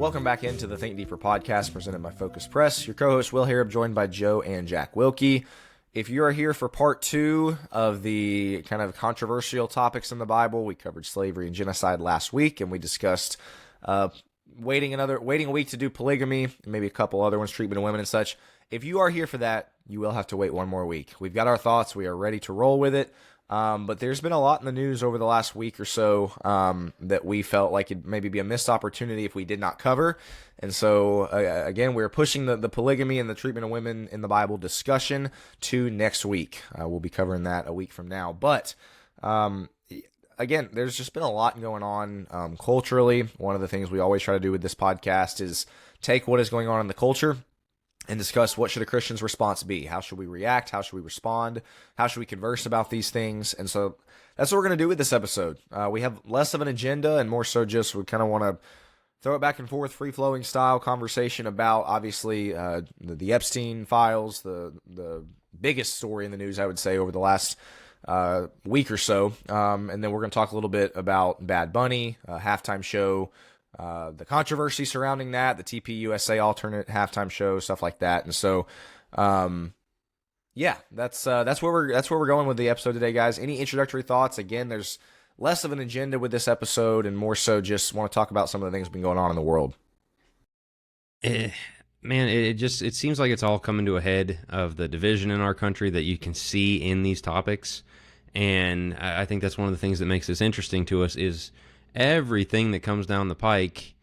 Welcome back into the Think Deeper podcast presented by Focus Press. Your co-host Will Harrub, joined by Joe and Jack Wilkie. If you are here for part 2 of the kind of controversial topics in the Bible, we covered slavery and genocide last week, and we discussed waiting a week to do polygamy, and maybe a couple other ones, treatment of women and such. If you are here for that, you will have to wait one more week. We've got our thoughts. We are ready to roll with it. But there's been a lot in the news over the last week or so that we felt like it'd maybe be a missed opportunity if we did not cover. And so, again, we're pushing the polygamy and the treatment of women in the Bible discussion to next week. We'll be covering that a week from now. But, again, there's just been a lot going on culturally. One of the things we always try to do with this podcast is take what is going on in the culture and discuss what should a Christian's response be. How should we react? How should we respond? How should we converse about these things? And so that's what we're going to do with this episode. We have less of an agenda and more so just we kind of want to throw it back and forth, free-flowing style conversation about, obviously, the Epstein files, the biggest story in the news, I would say, over the last week or so. And then we're going to talk a little bit about Bad Bunny, halftime show, the controversy surrounding that, the TPUSA alternate halftime show, stuff like that. And so, yeah, that's where we're going with the episode today, guys. Any introductory thoughts? Again, there's less of an agenda with this episode and more so just want to talk about some of the things that have been going on in the world. Man, it seems like it's all coming to a head of the division in our country that you can see in these topics. And I think that's one of the things that makes this interesting to us is everything that comes down the pike,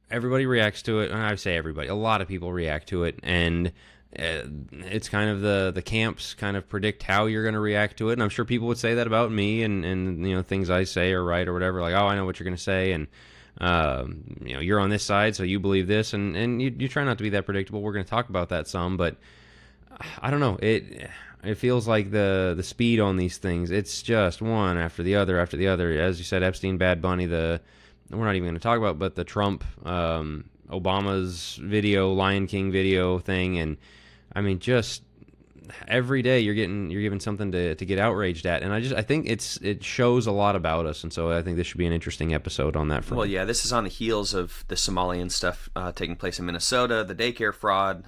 everybody reacts to it. And I say everybody, a lot of people react to it, and it's kind of the camps kind of predict how you're going to react to it. And I'm sure people would say that about me, and you know, things I say are right or whatever, like, oh, I know what you're going to say, and you know, you're on this side, so you believe this, and you try not to be that predictable. We're going to talk about that some, but I don't know, it feels like the speed on these things, it's just one after the other. As you said, Epstein, Bad Bunny, we're not even going to talk about, but the Trump, Obama's video, Lion King video thing, and I mean, just every day you're given something to get outraged at, and I think it shows a lot about us, and so I think this should be an interesting episode on that front. Well, yeah, this is on the heels of the Somalian stuff taking place in Minnesota, the daycare fraud,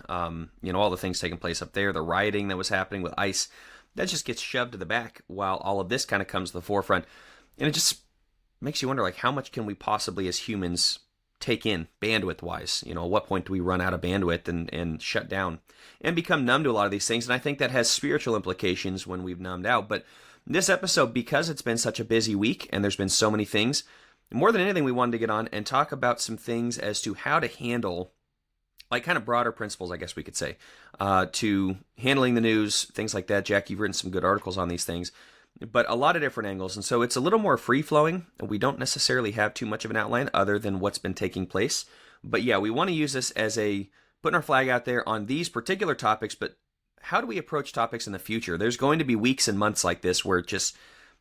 you know, all the things taking place up there, the rioting that was happening with ICE. That just gets shoved to the back while all of this kind of comes to the forefront, and it just makes you wonder, like, how much can we possibly as humans take in bandwidth-wise? You know, at what point do we run out of bandwidth and shut down and become numb to a lot of these things? And I think that has spiritual implications when we've numbed out. But this episode, because it's been such a busy week and there's been so many things, more than anything, we wanted to get on and talk about some things as to how to handle, like, kind of broader principles, I guess we could say, to handling the news, things like that. Jack, you've written some good articles on these things, but a lot of different angles. And so it's a little more free-flowing. We don't necessarily have too much of an outline other than what's been taking place. But yeah, we want to use this as putting our flag out there on these particular topics, but how do we approach topics in the future? There's going to be weeks and months like this where just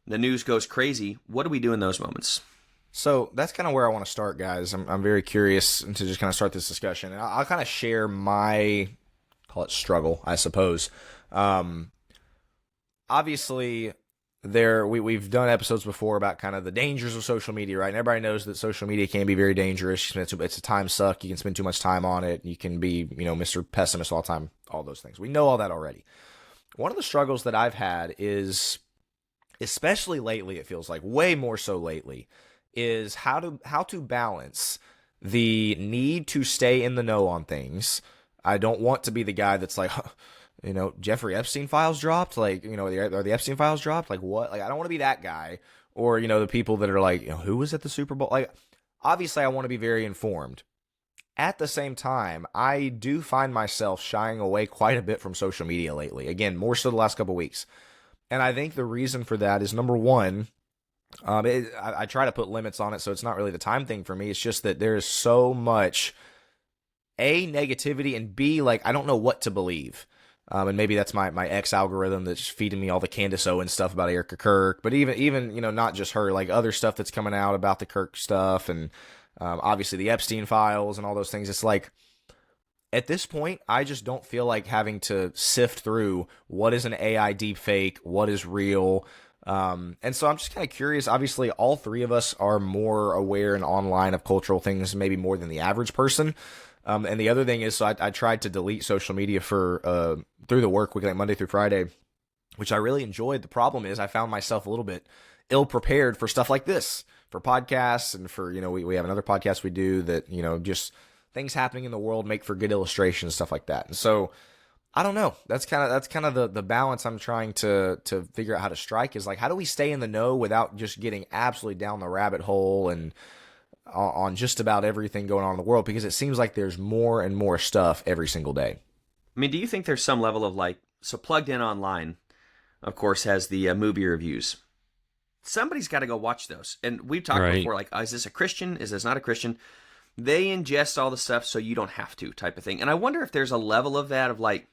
the news goes crazy. What do we do in those moments? So that's kind of where I want to start, guys. I'm very curious to just kind of start this discussion. And I'll kind of share my, call it struggle, I suppose. Obviously, we've done episodes before about kind of the dangers of social media, right? And everybody knows that social media can be very dangerous. It's a time suck. You can spend too much time on it. You can be, you know, Mr. Pessimist all the time, all those things. We know all that already. One of the struggles that I've had is, especially lately, it feels like way more so lately, is how to balance the need to stay in the know on things. I don't want to be the guy that's like, you know, Jeffrey Epstein files dropped, like, you know, are the Epstein files dropped? Like, what? Like, I don't want to be that guy. Or, you know, the people that are like, you know, who was at the Super Bowl? Like, obviously I want to be very informed. At the same time, I do find myself shying away quite a bit from social media lately. Again, more so the last couple of weeks. And I think the reason for that is, number one, I try to put limits on it, so it's not really the time thing for me. It's just that there is so much, A, negativity, and B, like, I don't know what to believe. And maybe that's my X algorithm that's feeding me all the Candace Owens stuff about Erica Kirk. But even you know, not just her, like other stuff that's coming out about the Kirk stuff and obviously the Epstein files and all those things. It's like, at this point, I just don't feel like having to sift through what is an AI deepfake, what is real, And so I'm just kind of curious. Obviously, all three of us are more aware and online of cultural things, maybe more than the average person. And the other thing is, so I tried to delete social media for through the work week, like Monday through Friday, which I really enjoyed. The problem is I found myself a little bit ill prepared for stuff like this, for podcasts, and for, we have another podcast we do that, just things happening in the world make for good illustrations, stuff like that. And so I don't know. That's kind of the balance I'm trying to figure out how to strike, is like, how do we stay in the know without just getting absolutely down the rabbit hole and on just about everything going on in the world, because it seems like there's more and more stuff every single day. I mean, do you think there's some level of so Plugged In Online, of course, has the movie reviews. Somebody's got to go watch those. And we've talked before, like, is this a Christian? Is this not a Christian? They ingest all the stuff so you don't have to, type of thing. And I wonder if there's a level of that, of like,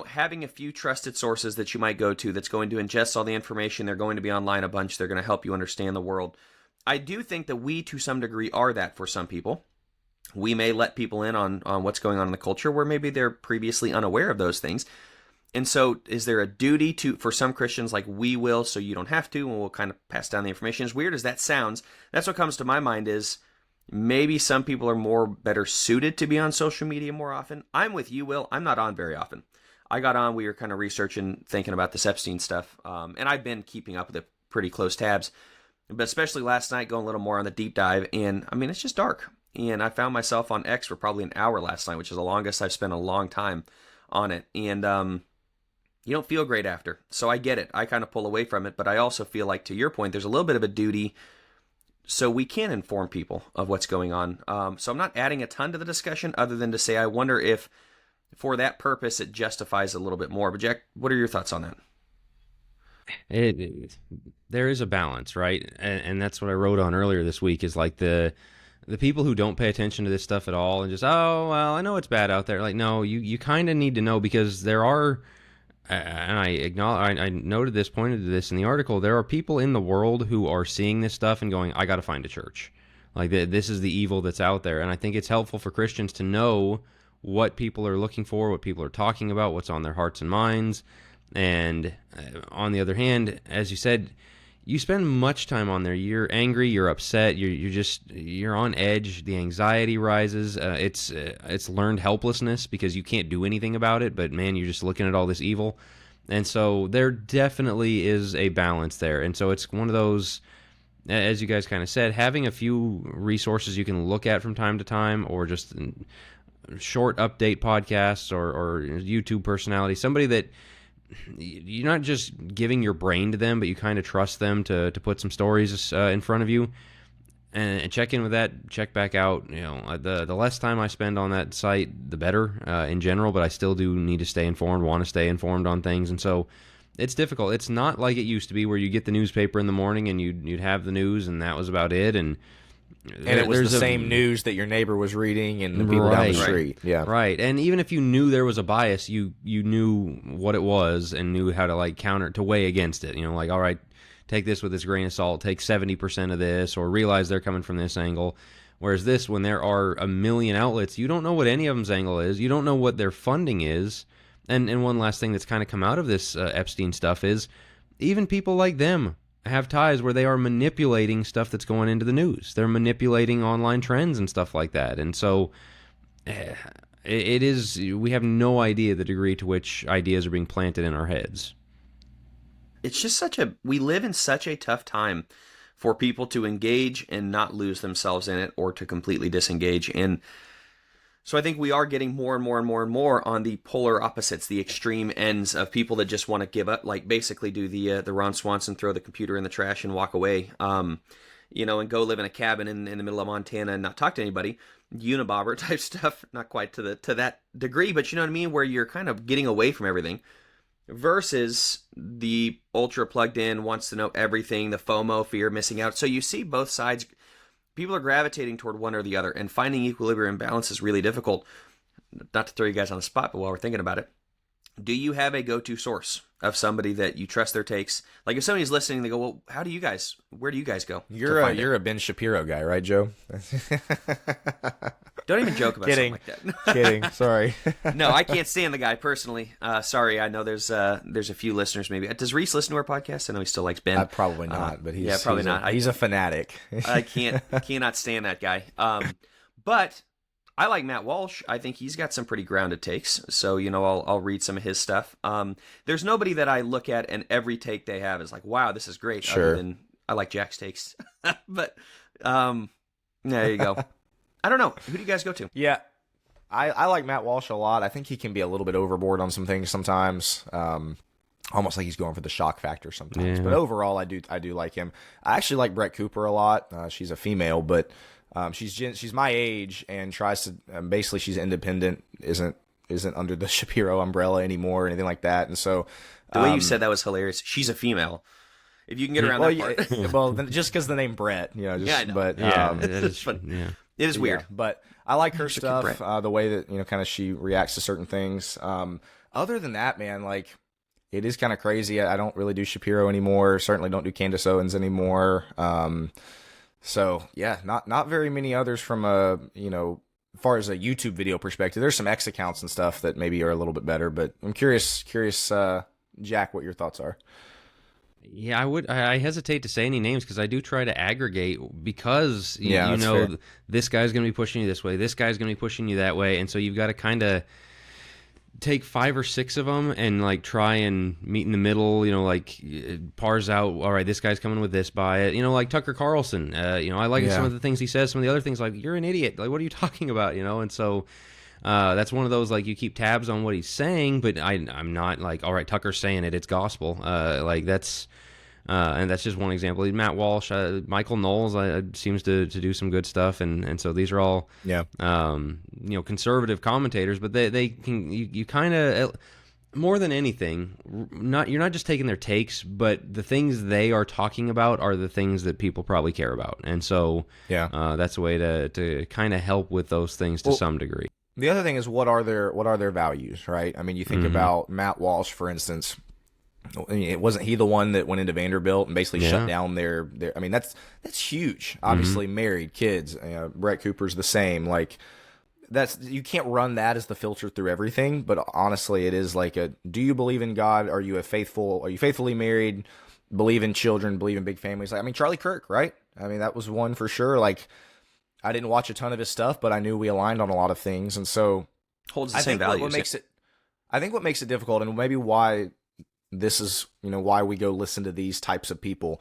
having a few trusted sources that you might go to that's going to ingest all the information. They're going to be online a bunch. They're going to help you understand the world. I do think that we, to some degree, are that for some people. We may let people in on what's going on in the culture where maybe they're previously unaware of those things. And so is there a duty for some Christians, like, we will so you don't have to, and we'll kind of pass down the information? As weird as that sounds, that's what comes to my mind, is maybe some people are better suited to be on social media more often. I'm with you, Will. I'm not on very often. I got on, we were kind of researching, thinking about this Epstein stuff, and I've been keeping up with it pretty close tabs. But especially last night, going a little more on the deep dive, and I mean, it's just dark. And I found myself on X for probably an hour last night, which is the longest I've spent a long time on it. And you don't feel great after. So I get it. I kind of pull away from it. But I also feel like, to your point, there's a little bit of a duty so we can inform people of what's going on. So I'm not adding a ton to the discussion, other than to say I wonder if, for that purpose, it justifies a little bit more. But Jack, what are your thoughts on that? There is a balance, right? And that's what I wrote on earlier this week, is like the people who don't pay attention to this stuff at all and just, oh, well, I know it's bad out there. Like, no, you kind of need to know, because there are, and I noted this, pointed to this in the article, there are people in the world who are seeing this stuff and going, I got to find a church. Like, this is the evil that's out there. And I think it's helpful for Christians to know what people are looking for, what people are talking about, what's on their hearts and minds. And on the other hand, as you said, you spend much time on there. You're angry, you're upset, you're on edge. The anxiety rises. It's learned helplessness, because you can't do anything about it. But man, you're just looking at all this evil, and so there definitely is a balance there. And so it's one of those, as you guys kind of said, having a few resources you can look at from time to time, or just short update podcasts or YouTube personality, somebody that you're not just giving your brain to them, but you kind of trust them to put some stories in front of you, and check in with that, check back out. The less time I spend on that site, the better in general, but I still do need to stay informed, want to stay informed on things. And so it's difficult. It's not like it used to be, where you get the newspaper in the morning and you'd have the news and that was about it. And it was the same news that your neighbor was reading and the people down the street. Yeah. Right. And even if you knew there was a bias, you knew what it was and knew how to counter, to weigh against it. Like, all right, take this with this grain of salt, take 70% of this, or realize they're coming from this angle. Whereas this, when there are a million outlets, you don't know what any of them's angle is. You don't know what their funding is. And one last thing that's kind of come out of this Epstein stuff is, even people like them have ties where they are manipulating stuff that's going into the news. They're manipulating online trends and stuff like that. And so it is, we have no idea the degree to which ideas are being planted in our heads. It's just we live in such a tough time for people to engage and not lose themselves in it, or to completely disengage. And so I think we are getting more and more and more and more on the polar opposites, the extreme ends of people that just want to give up, like basically do the Ron Swanson, throw the computer in the trash and walk away, and go live in a cabin in the middle of Montana and not talk to anybody. Unabomber type stuff, not quite to that degree, but you know what I mean, where you're kind of getting away from everything. Versus the ultra plugged in, wants to know everything, the FOMO, fear of missing out. So you see both sides. People are gravitating toward one or the other, and finding equilibrium and balance is really difficult. Not to throw you guys on the spot, but while we're thinking about it, do you have a go-to source of somebody that you trust their takes? Like, if somebody's listening, they go, well, where do you guys go? You're a Ben Shapiro guy, right, Joe? Don't even joke about Kidding. something like that. Kidding. Sorry. No, I can't stand the guy personally. Sorry, I know there's a few listeners maybe. Does Reese listen to our podcast? I know he still likes Ben. Probably not, but probably not. He's a fanatic. I cannot stand that guy. But I like Matt Walsh. I think he's got some pretty grounded takes. So, I'll read some of his stuff. There's nobody that I look at and every take they have is like, wow, this is great. Sure. Other than I like Jack's takes. But there you go. I don't know. Who do you guys go to? Yeah. I like Matt Walsh a lot. I think he can be a little bit overboard on some things sometimes. Almost like he's going for the shock factor sometimes. Yeah. But overall, I do like him. I actually like Brett Cooper a lot. She's a female, but she's my age and tries to basically she's independent, isn't under the Shapiro umbrella anymore or anything like that. And so the way you said that was hilarious. She's a female. If you can get around that part. Well, then just because the name Brett, I know. But it is weird. But I like her stuff, the way that kind of she reacts to certain things. Other than that, man, like it is kind of crazy. I don't really do Shapiro anymore. Certainly don't do Candace Owens anymore. So yeah, not very many others from as far as a YouTube video perspective. There's some X accounts and stuff that maybe are a little bit better, but I'm curious, Jack, what your thoughts are. Yeah, I hesitate to say any names because I do try to aggregate because fair. This guy's going to be pushing you this way, this guy's going to be pushing you that way, and so you've got to kind of take 5 or 6 of them and like try and meet in the middle, parse out, all right, this guy's coming with this, buy it, like Tucker Carlson, I like some of the things he says, some of the other things like, you're an idiot, like what are you talking about, and so that's one of those, like, you keep tabs on what he's saying, but I'm not like, all right, Tucker's saying it, it's gospel, that's and that's just one example. Matt Walsh, Michael Knowles seems to do some good stuff, and so these are all conservative commentators, but they can you kind of more than anything, you're not just taking their takes, but the things they are talking about are the things that people probably care about, and so that's a way to kind of help with those things to some degree. The other thing is what are their values, right? I mean, you think about Matt Walsh, for instance. Wasn't he the one that went into Vanderbilt and basically shut down their I mean, that's huge. Obviously, married, kids. Brett Cooper's the same. Like, you can't run that as the filter through everything. But honestly, it is like do you believe in God? Are you faithfully married? Believe in children? Believe in big families? Like, I mean, Charlie Kirk, right? I mean, that was one for sure. Like, I didn't watch a ton of his stuff, but I knew we aligned on a lot of things, and so holds the same values. I think what makes it difficult, and maybe why this is, why we go listen to these types of people.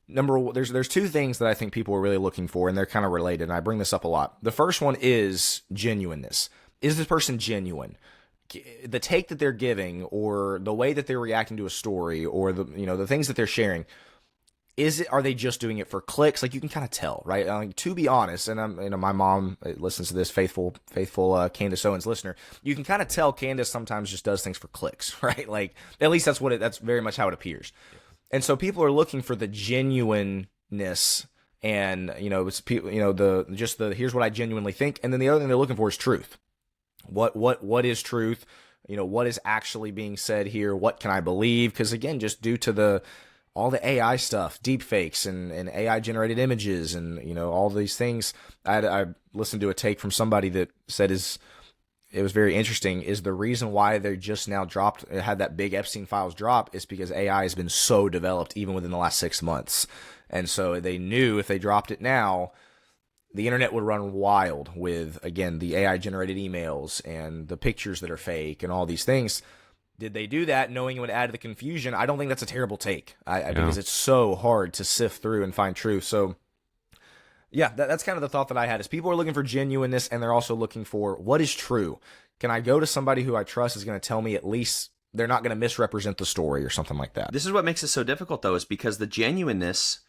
There's 2 things that I think people are really looking for, and they're kind of related, and I bring this up a lot. The first one is genuineness. Is this person genuine? The take that they're giving, or the way that they're reacting to a story, or the things that they're sharing, are they just doing it for clicks? Like, you can kind of tell, right? Like, to be honest, and my mom listens to this, faithful Candace Owens listener. You can kind of tell Candace sometimes just does things for clicks, right? Like, at least that's very much how it appears. And so people are looking for the genuineness, and it's here's what I genuinely think, and then the other thing they're looking for is truth. What is truth? What is actually being said here? What can I believe? Because again, just due to all the AI stuff, deep fakes and AI generated images and, all these things. I listened to a take from somebody that said it was very interesting, is the reason why they just now had that big Epstein files drop is because AI has been so developed even within the last 6 months. And so they knew if they dropped it now, the internet would run wild with, again, the AI generated emails and the pictures that are fake and all these things. Did they do that knowing it would add to the confusion? I don't think that's a terrible take because it's so hard to sift through and find truth. So, yeah, that's kind of the thought that I had is people are looking for genuineness, and they're also looking for what is true. Can I go to somebody who I trust is going to tell me at least they're not going to misrepresent the story or something like that? This is what makes it so difficult, though, is because the genuineness,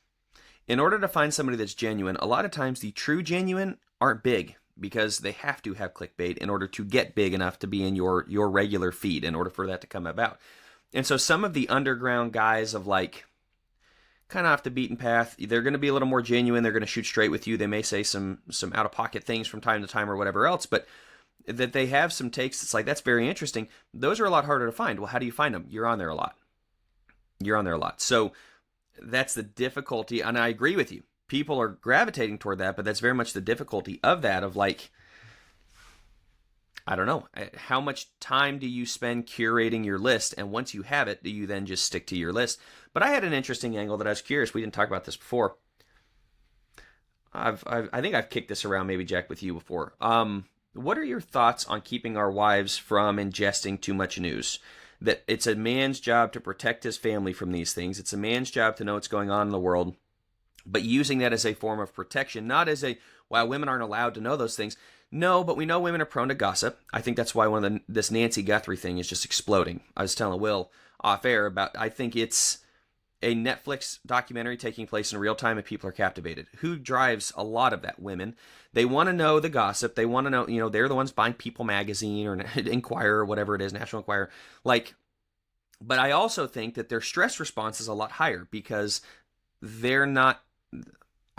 in order to find somebody that's genuine, a lot of times the true genuine aren't big, because they have to have clickbait in order to get big enough to be in your regular feed in order for that to come about. And so some of the underground guys of like kind of off the beaten path, they're going to be a little more genuine. They're going to shoot straight with you. They may say some out of pocket things from time to time or whatever else, but that they have some takes. It's like, that's very interesting. Those are a lot harder to find. Well, how do you find them? You're on there a lot. So that's the difficulty. And I agree with you. People are gravitating toward that, but that's very much the difficulty of that, of like, I don't know. How much time do you spend curating your list? And once you have it, do you then just stick to your list? But I had an interesting angle that I was curious. We didn't talk about this before. I think I've kicked this around, maybe Jack, with you before. What are your thoughts on keeping our wives from ingesting too much news? That it's a man's job to protect his family from these things. It's a man's job to know what's going on in the world, but using that as a form of protection, not as a, well, women aren't allowed to know those things. No, but we know women are prone to gossip. I think that's why this Nancy Guthrie thing is just exploding. I was telling Will off air about, I think it's a Netflix documentary taking place in real time and people are captivated. Who drives a lot of that? Women. They want to know the gossip. They want to know, they're the ones buying People magazine or Inquirer or whatever it is, National Enquirer. But I also think that their stress response is a lot higher because I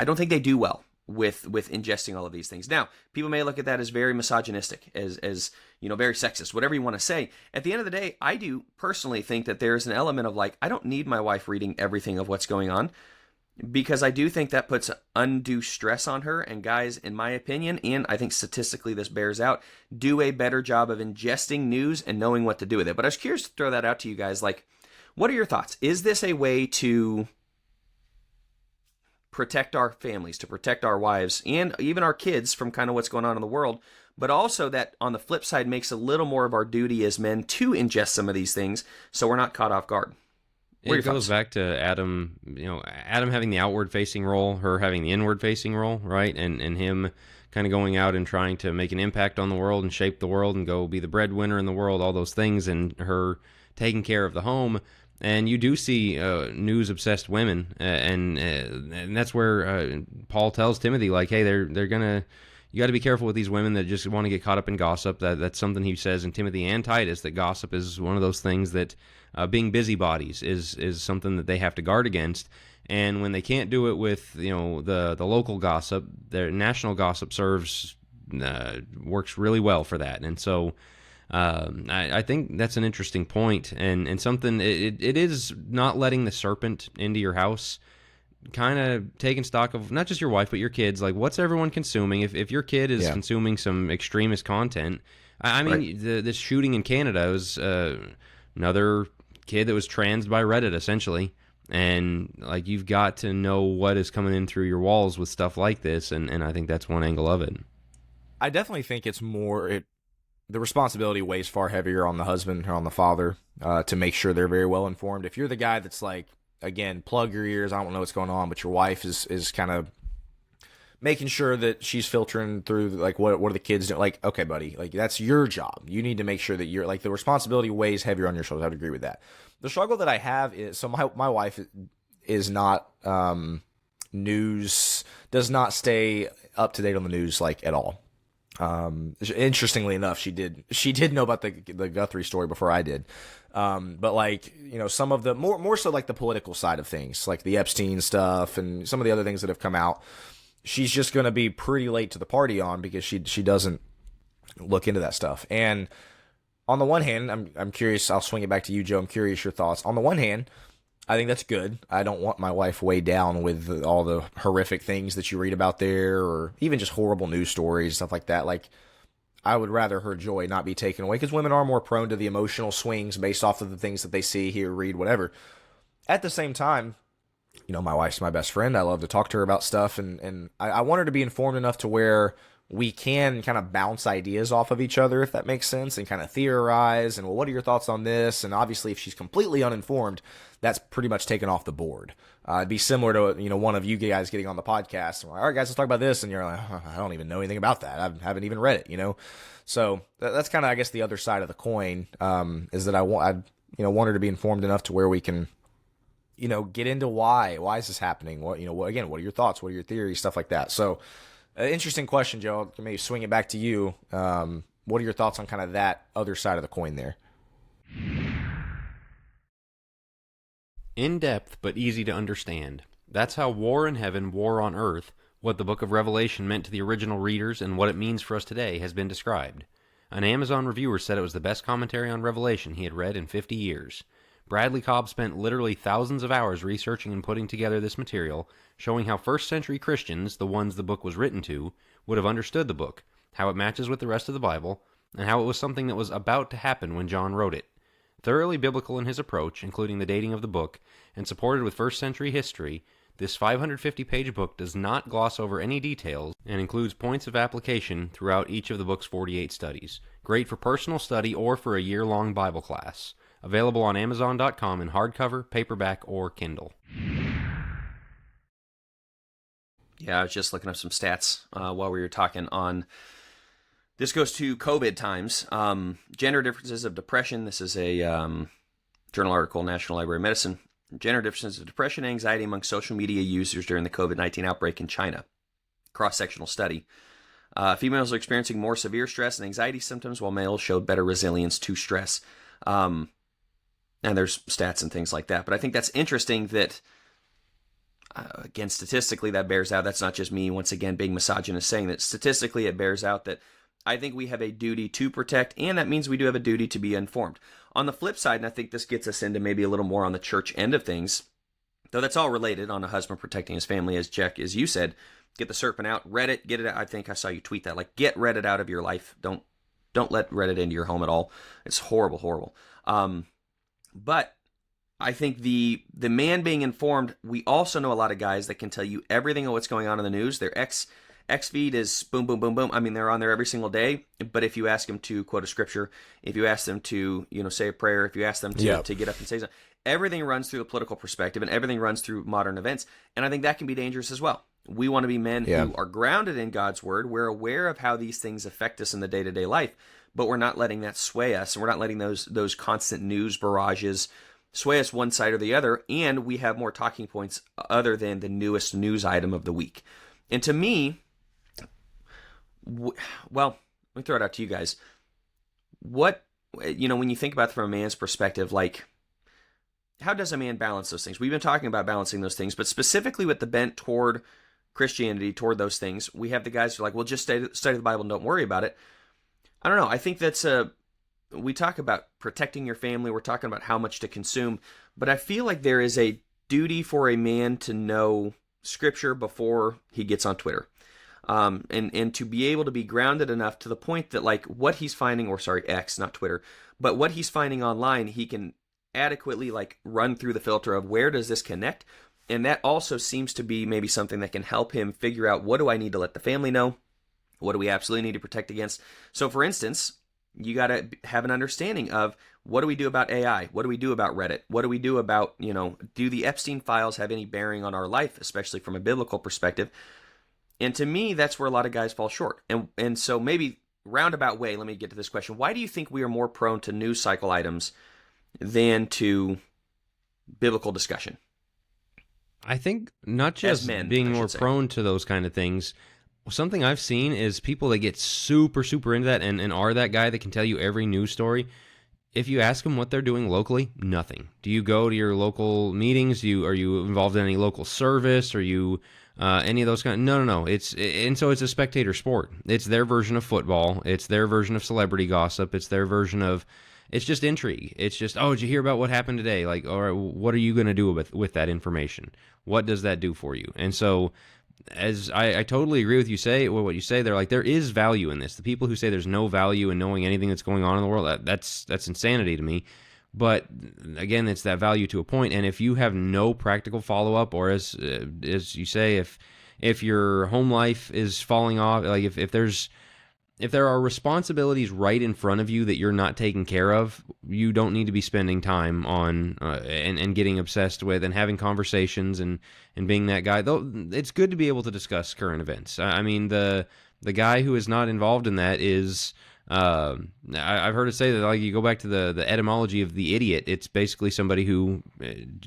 don't think they do well with ingesting all of these things. Now, people may look at that as very misogynistic, as very sexist, whatever you want to say. At the end of the day, I do personally think that there's an element of I don't need my wife reading everything of what's going on, because I do think that puts undue stress on her. And guys, in my opinion, and I think statistically this bears out, do a better job of ingesting news and knowing what to do with it. But I was curious to throw that out to you guys. What are your thoughts? Is this a way to protect our families, to protect our wives, and even our kids from kind of what's going on in the world, but also that on the flip side makes a little more of our duty as men to ingest some of these things so we're not caught off guard? It goes back to Adam, Adam having the outward-facing role, her having the inward-facing role, right? And him kind of going out and trying to make an impact on the world and shape the world and go be the breadwinner in the world, all those things, and her taking care of the home. And you do see news-obsessed women, and that's where Paul tells Timothy, hey, they're gonna. You got to be careful with these women that just want to get caught up in gossip. That's something he says in Timothy and Titus, that gossip is one of those things that being busybodies is something that they have to guard against. And when they can't do it with the local gossip, their national gossip works really well for that. And so. I think that's an interesting point, and something, it is not letting the serpent into your house, kind of taking stock of not just your wife, but your kids. What's everyone consuming? If your kid is consuming some extremist content, I mean, right. This shooting in Canada was another kid that was transed by Reddit, essentially. And you've got to know what is coming in through your walls with stuff like this, and I think that's one angle of it. I definitely think it's more... The responsibility weighs far heavier on the husband or on the father to make sure they're very well informed. If you're the guy that's again, plug your ears, I don't know what's going on, but your wife is kind of making sure that she's filtering through what are the kids doing? Okay, buddy, that's your job. You need to make sure that you're the responsibility weighs heavier on your shoulders. I would agree with that. The struggle that I have is, so my wife is not news, does not stay up to date on the news at all. Interestingly enough, she did know about the Guthrie story before I did. But some of the more so the political side of things, the Epstein stuff and some of the other things that have come out, she's just going to be pretty late to the party on because she doesn't look into that stuff. And on the one hand, I'm curious, I'll swing it back to you, Joe. I'm curious your thoughts. On the one hand, I think that's good. I don't want my wife weighed down with all the horrific things that you read about there, or even just horrible news stories, stuff like that. I would rather her joy not be taken away, because women are more prone to the emotional swings based off of the things that they see, hear, read, whatever. At the same time, my wife's my best friend. I love to talk to her about stuff, and I want her to be informed enough to where we can kind of bounce ideas off of each other, if that makes sense, and kind of theorize, and, well, what are your thoughts on this? And obviously, if she's completely uninformed, that's pretty much taken off the board. It'd be similar to, one of you guys getting on the podcast, and we're like, all right, guys, let's talk about this, and you're like, I don't even know anything about that. I haven't even read it, So that's kind of, I guess, the other side of the coin, is that I want her to be informed enough to where we can, get into why is this happening? What are your thoughts? What are your theories? Stuff like that. So, interesting question, Joe. Maybe swing it back to you. What are your thoughts on kind of that other side of the coin there? In depth, but easy to understand. That's how War in Heaven, War on Earth, what the book of Revelation meant to the original readers and what it means for us today, has been described. An Amazon reviewer said it was the best commentary on Revelation he had read in 50 years. Bradley Cobb spent literally thousands of hours researching and putting together this material, showing how first-century Christians, the ones the book was written to, would have understood the book, how it matches with the rest of the Bible, and how it was something that was about to happen when John wrote it. Thoroughly biblical in his approach, including the dating of the book, and supported with first century history, this 550-page book does not gloss over any details and includes points of application throughout each of the book's 48 studies. Great for personal study or for a year-long Bible class. Available on Amazon.com in hardcover, paperback, or Kindle. Yeah, I was just looking up some stats while we were talking on... This goes to COVID times. Gender differences of depression. This is a journal article, National Library of Medicine. Gender differences of depression and anxiety among social media users during the COVID-19 outbreak in China. Cross-sectional study. Females are experiencing more severe stress and anxiety symptoms, while males showed better resilience to stress. And there's stats and things like that. But I think that's interesting that, again, statistically that bears out. That's not just me, once again, being misogynist, saying that statistically it bears out that I think we have a duty to protect, and that means we do have a duty to be informed. On the flip side, and I think this gets us into maybe a little more on the church end of things, though that's all related on a husband protecting his family, as Jack, as you said, get the serpent out, Reddit, get it out. I think I saw you tweet that, like, get Reddit out of your life. Don't let Reddit into your home at all. It's horrible, horrible. But I think the man being informed, we also know a lot of guys that can tell you everything of what's going on in the news. Their X feed is boom, boom, boom, boom. I mean, they're on there every single day. But if you ask them to quote a scripture, if you ask them to, say a prayer, if you ask them to get up and say something, everything runs through a political perspective and everything runs through modern events. And I think that can be dangerous as well. We want to be men who are grounded in God's word. We're aware of how these things affect us in the day-to-day life, but we're not letting that sway us. And we're not letting those constant news barrages sway us one side or the other. And we have more talking points other than the newest news item of the week. And to me, well, let me throw it out to you guys. What, when you think about it from a man's perspective, like, how does a man balance those things? We've been talking about balancing those things, but specifically with the bent toward Christianity, toward those things, we have the guys who are like, well, just study the Bible and don't worry about it. I don't know. I think that's we talk about protecting your family. We're talking about how much to consume, but I feel like there is a duty for a man to know Scripture before he gets on Twitter. And to be able to be grounded enough to the point that, like, what he's finding, X, not Twitter, but what he's finding online, he can adequately, like, run through the filter of where does this connect? And that also seems to be maybe something that can help him figure out, what do I need to let the family know? What do we absolutely need to protect against? So, for instance, you got to have an understanding of, what do we do about AI? What do we do about Reddit? What do we do about, do the Epstein files have any bearing on our life, especially from a biblical perspective? And to me, that's where a lot of guys fall short. And so maybe roundabout way, let me get to this question. Why do you think we are more prone to news cycle items than to biblical discussion? I think not just men, being more prone to those kind of things. Something I've seen is people that get super, super into that and are that guy that can tell you every news story. If you ask them what they're doing locally, nothing. Do you go to your local meetings? Are you involved in any local service? Are you any of those kind? No. And so it's a spectator sport. It's their version of football. It's their version of celebrity gossip. It's their version of. It's just intrigue. It's just, oh, did you hear about what happened today? Like, all right, what are you going to do with that information? What does that do for you? And so, as I totally agree with what you say, they're like, there is value in this. The people who say there's no value in knowing anything that's going on in the world, that's insanity to me. But again, it's that value to a point. And if you have no practical follow-up, or as you say, if your home life is falling off, like if there are responsibilities right in front of you that you're not taking care of, you don't need to be spending time on and getting obsessed with and having conversations and being that guy. Though it's good to be able to discuss current events. I mean, the guy who is not involved in that is I've heard it say that, like, you go back to the etymology of the idiot. It's basically somebody who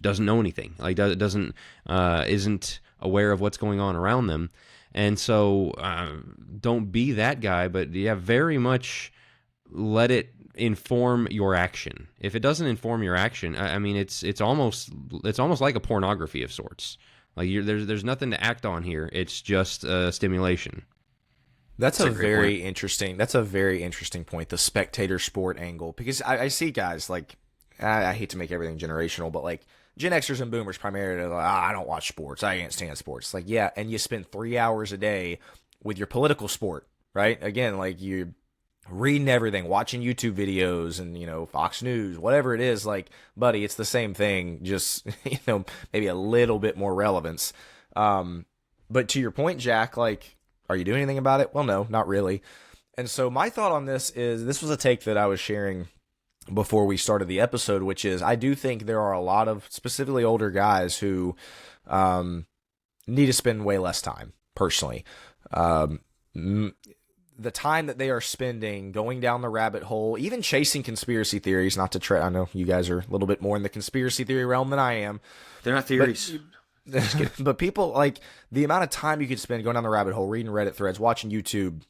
doesn't know anything, like isn't aware of what's going on around them. And so don't be that guy, but very much let it inform your action. If it doesn't inform your action, I mean, it's almost like a pornography of sorts. Like there's nothing to act on here. It's just stimulation. That's a very interesting point, the spectator sport angle, because I see guys like, I hate to make everything generational, but like Gen Xers and Boomers primarily, like, I don't watch sports. I can't stand sports. Like, yeah, and you spend 3 hours a day with your political sport, right? Again, like reading everything, watching YouTube videos and, Fox News, whatever it is, like, buddy, it's the same thing, just, maybe a little bit more relevance. But to your point, Jack, like, are you doing anything about it? Well, no, not really. And so my thought on this was a take that I was sharing before we started the episode, which is I do think there are a lot of specifically older guys who need to spend way less time, personally. The time that they are spending going down the rabbit hole, even chasing conspiracy theories, I know you guys are a little bit more in the conspiracy theory realm than I am. They're not theories. But people, like, the amount of time you could spend going down the rabbit hole, reading Reddit threads, watching YouTube,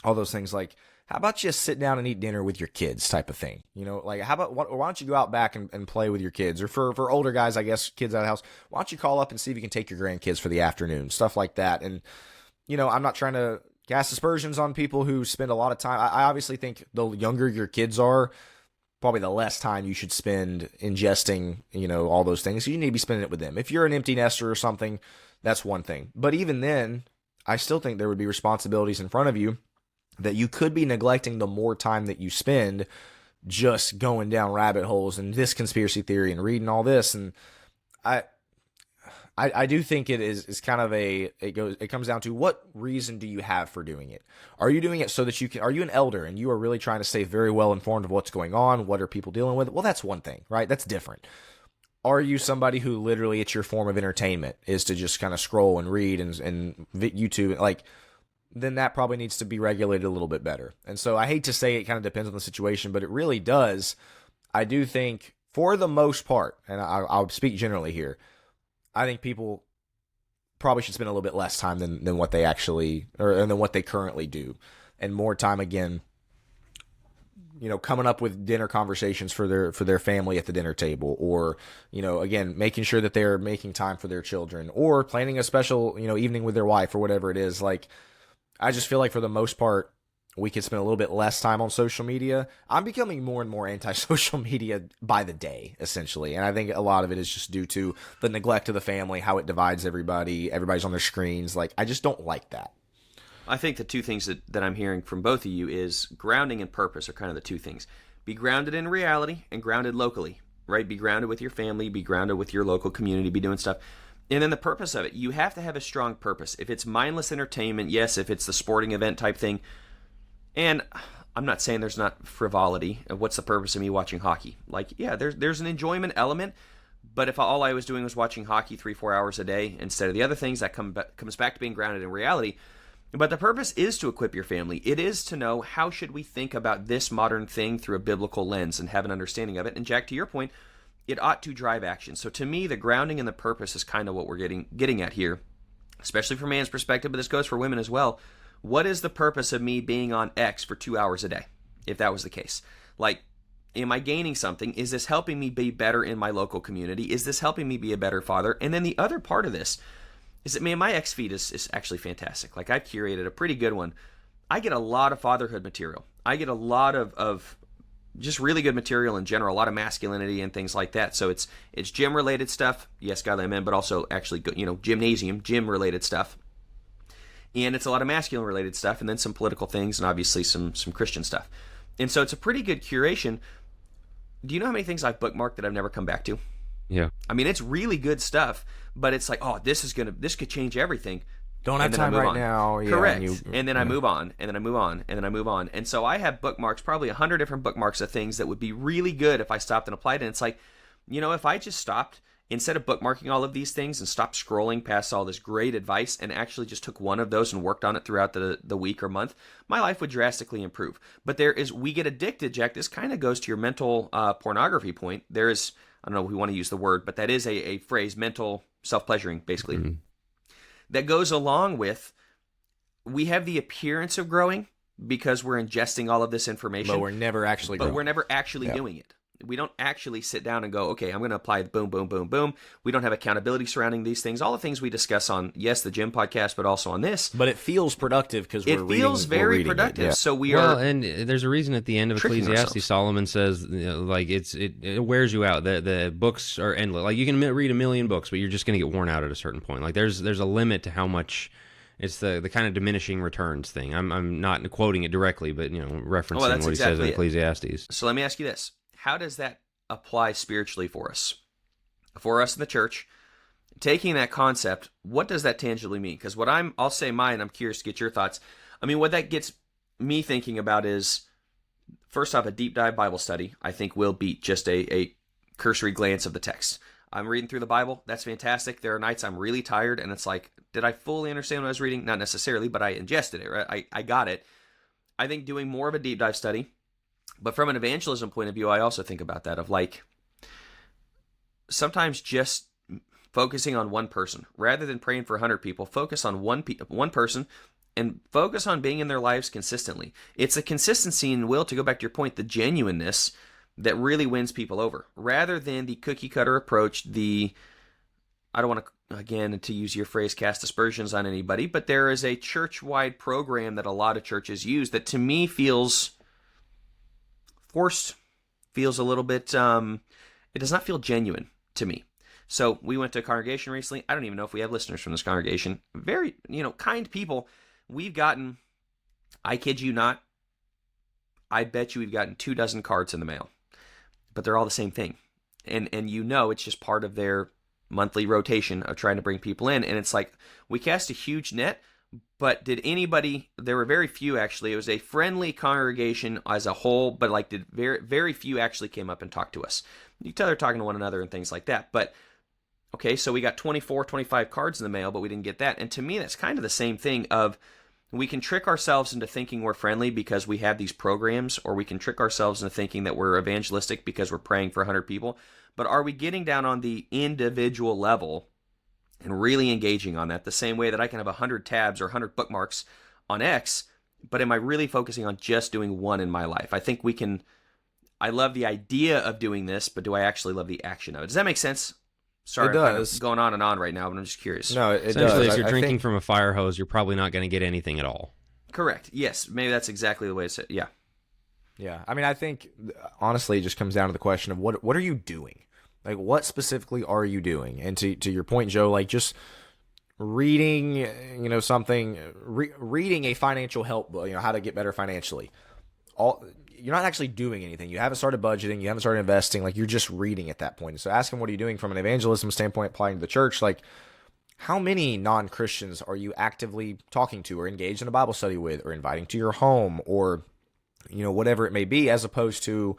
all those things, like, how about just sit down and eat dinner with your kids type of thing? Like, how about, why don't you go out back and play with your kids? Or for older guys, I guess, kids out of the house, why don't you call up and see if you can take your grandkids for the afternoon, stuff like that. And, I'm not trying to cast aspersions on people who spend a lot of time. I obviously think the younger your kids are, probably the less time you should spend ingesting, all those things. You need to be spending it with them. If you're an empty nester or something, that's one thing. But even then, I still think there would be responsibilities in front of you that you could be neglecting the more time that you spend just going down rabbit holes and this conspiracy theory and reading all this. And I do think it is kind of it comes down to what reason do you have for doing it? Are you doing it so that are you an elder and you are really trying to stay very well informed of what's going on? What are people dealing with? Well, that's one thing, right? That's different. Are you somebody who literally it's your form of entertainment is to just kind of scroll and read and YouTube, like, then that probably needs to be regulated a little bit better. And so I hate to say it kind of depends on the situation, but it really does. I do think for the most part, and I'll speak generally here, I think people probably should spend a little bit less time than what they actually, or than what they currently do, and more time again, coming up with dinner conversations for their family at the dinner table, or again making sure that they're making time for their children, or planning a special evening with their wife or whatever it is. Like, I just feel like for the most part, we could spend a little bit less time on social media. I'm becoming more and more anti-social media by the day, essentially. And I think a lot of it is just due to the neglect of the family, how it divides everybody. Everybody's on their screens. Like, I just don't like that. I think the two things that I'm hearing from both of you is grounding and purpose are kind of the two things. Be grounded in reality and grounded locally, right? Be grounded with your family, be grounded with your local community, be doing stuff. And then the purpose of it, you have to have a strong purpose. If it's mindless entertainment, yes. If it's the sporting event type thing, and I'm not saying there's not frivolity. What's the purpose of me watching hockey? Like, yeah, there's an enjoyment element, but if all I was doing was watching hockey 3-4 hours a day instead of the other things, that comes back to being grounded in reality. But the purpose is to equip your family. It is to know how should we think about this modern thing through a biblical lens and have an understanding of it. And Jack, to your point, it ought to drive action. So to me, the grounding and the purpose is kind of what we're getting at here, especially from man's perspective, but this goes for women as well. What is the purpose of me being on X for 2 hours a day, if that was the case? Like, am I gaining something? Is this helping me be better in my local community? Is this helping me be a better father? And then the other part of this is that, man, my X feed is actually fantastic. Like, I've curated a pretty good one. I get a lot of fatherhood material. I get a lot of just really good material in general, a lot of masculinity and things like that. So it's gym-related stuff. Yes, godly men, but also actually, gym-related stuff. And it's a lot of masculine-related stuff, and then some political things, and obviously some Christian stuff. And so it's a pretty good curation. Do you know how many things I've bookmarked that I've never come back to? Yeah. I mean, it's really good stuff, but it's like, oh, this could change everything. Don't have time right now. Yeah, correct. And then I move on, and then I move on, and then I move on. And so I have bookmarks, probably 100 different bookmarks of things that would be really good if I stopped and applied it. And it's like, if I just stopped, instead of bookmarking all of these things and stopped scrolling past all this great advice and actually just took one of those and worked on it throughout the week or month, my life would drastically improve. But we get addicted, Jack. This kind of goes to your mental pornography point. There is, I don't know if we want to use the word, but that is a phrase, mental self-pleasuring, basically. Mm-hmm. That goes along with, we have the appearance of growing because we're ingesting all of this information. But we're never actually growing. But we're never actually doing it. We don't actually sit down and go, okay, I'm going to apply boom, boom, boom, boom. We don't have accountability surrounding these things. All the things we discuss on, yes, the gym podcast, but also on this. But it feels productive because it feels very productive. Yeah. So and there's a reason at the end of Ecclesiastes, Solomon says, like it wears you out. The books are endless. Like, you can read a million books, but you're just going to get worn out at a certain point. Like, there's a limit to how much It's the kind of diminishing returns thing. I'm not quoting it directly, but referencing that's what he says in exactly it. Ecclesiastes. So let me ask you this: how does that apply spiritually for us? For us in the church, taking that concept, what does that tangibly mean? Because I'll say mine. I'm curious to get your thoughts. I mean, what that gets me thinking about is, first off, a deep dive Bible study, I think, will beat just a cursory glance of the text. I'm reading through the Bible. That's fantastic. There are nights I'm really tired, and it's like, did I fully understand what I was reading? Not necessarily, but I ingested it, right? I got it. I think doing more of a deep dive study, but from an evangelism point of view, I also think about that, of like, sometimes just focusing on one person. Rather than praying for 100 people, focus on one person, and focus on being in their lives consistently. It's a consistency and will, to go back to your point, the genuineness that really wins people over, rather than the cookie cutter approach. I don't want to, again, to use your phrase, cast aspersions on anybody, but there is a church-wide program that a lot of churches use that to me feels forced, feels a little bit, it does not feel genuine to me. So we went to a congregation recently. I don't even know if we have listeners from this congregation. Very, kind people. We've gotten, I kid you not, I bet you we've gotten 24 cards in the mail. But they're all the same thing. And it's just part of their monthly rotation of trying to bring people in. And it's like, we cast a huge net, but there were very few actually. It was a friendly congregation as a whole, but very, very few actually came up and talked to us. You can tell they're talking to one another and things like that. But okay, so we got 24, 25 cards in the mail, but we didn't get that. And to me, that's kind of the same thing of, we can trick ourselves into thinking we're friendly because we have these programs, or we can trick ourselves into thinking that we're evangelistic because we're praying for 100 people. But are we getting down on the individual level and really engaging on that the same way that I can have 100 tabs or 100 bookmarks on X, but am I really focusing on just doing one in my life? I think I love the idea of doing this, but do I actually love the action of it? Does that make sense? Sorry, it does. I'm going on and on right now, but I'm just curious. No, it Essentially, does. if you're I drinking think, from a fire hose, you're probably not going to get anything at all. Correct. Yes, maybe that's exactly the way it's. Yeah. Yeah, I mean, I think honestly, it just comes down to the question of what are you doing? Like, what specifically are you doing? And to your point, Joe, like just reading, reading a financial help book, how to get better financially. You're not actually doing anything. You haven't started budgeting. You haven't started investing. Like, you're just reading at that point. So ask them, what are you doing from an evangelism standpoint, applying to the church? Like, how many non-Christians are you actively talking to or engaged in a Bible study with or inviting to your home or, whatever it may be, as opposed to,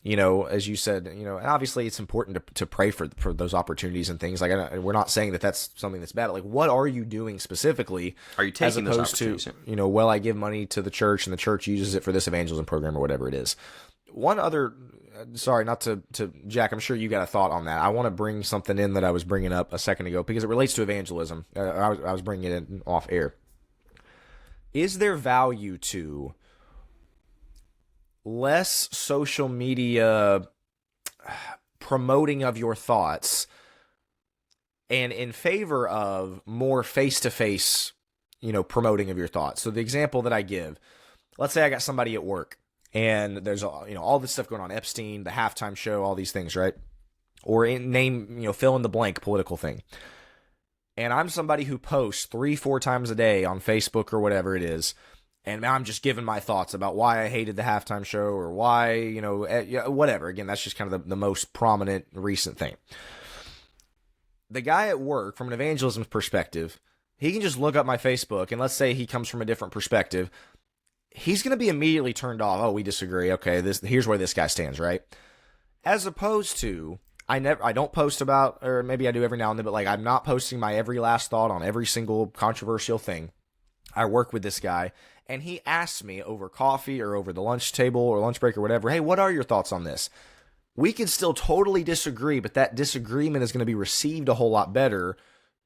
as you said, and obviously it's important to pray for those opportunities and things. Like, we're not saying that that's something that's bad. Like, what are you doing specifically? Are you taking those opportunities? To, I give money to the church and the church uses it for this evangelism program or whatever it is. One other, sorry, not to Jack, I'm sure you got a thought on that. I want to bring something in that I was bringing up a second ago because it relates to evangelism. I was bringing it in off air. Is there value to less social media promoting of your thoughts and in favor of more face-to-face, promoting of your thoughts? So the example that I give, let's say I got somebody at work and there's, all this stuff going on, Epstein, the halftime show, all these things, right? Or fill in the blank political thing. And I'm somebody who posts 3-4 times a day on Facebook or whatever it is. And I'm just giving my thoughts about why I hated the halftime show or why, whatever. Again, that's just kind of the most prominent recent thing. The guy at work, from an evangelism perspective, he can just look up my Facebook, and let's say he comes from a different perspective. He's going to be immediately turned off. Oh, we disagree. Okay, here's where this guy stands, right? As opposed to, I don't post about, or maybe I do every now and then, but like, I'm not posting my every last thought on every single controversial thing. I work with this guy, and he asks me over coffee or over the lunch table or lunch break or whatever, hey, what are your thoughts on this? We can still totally disagree, but that disagreement is going to be received a whole lot better,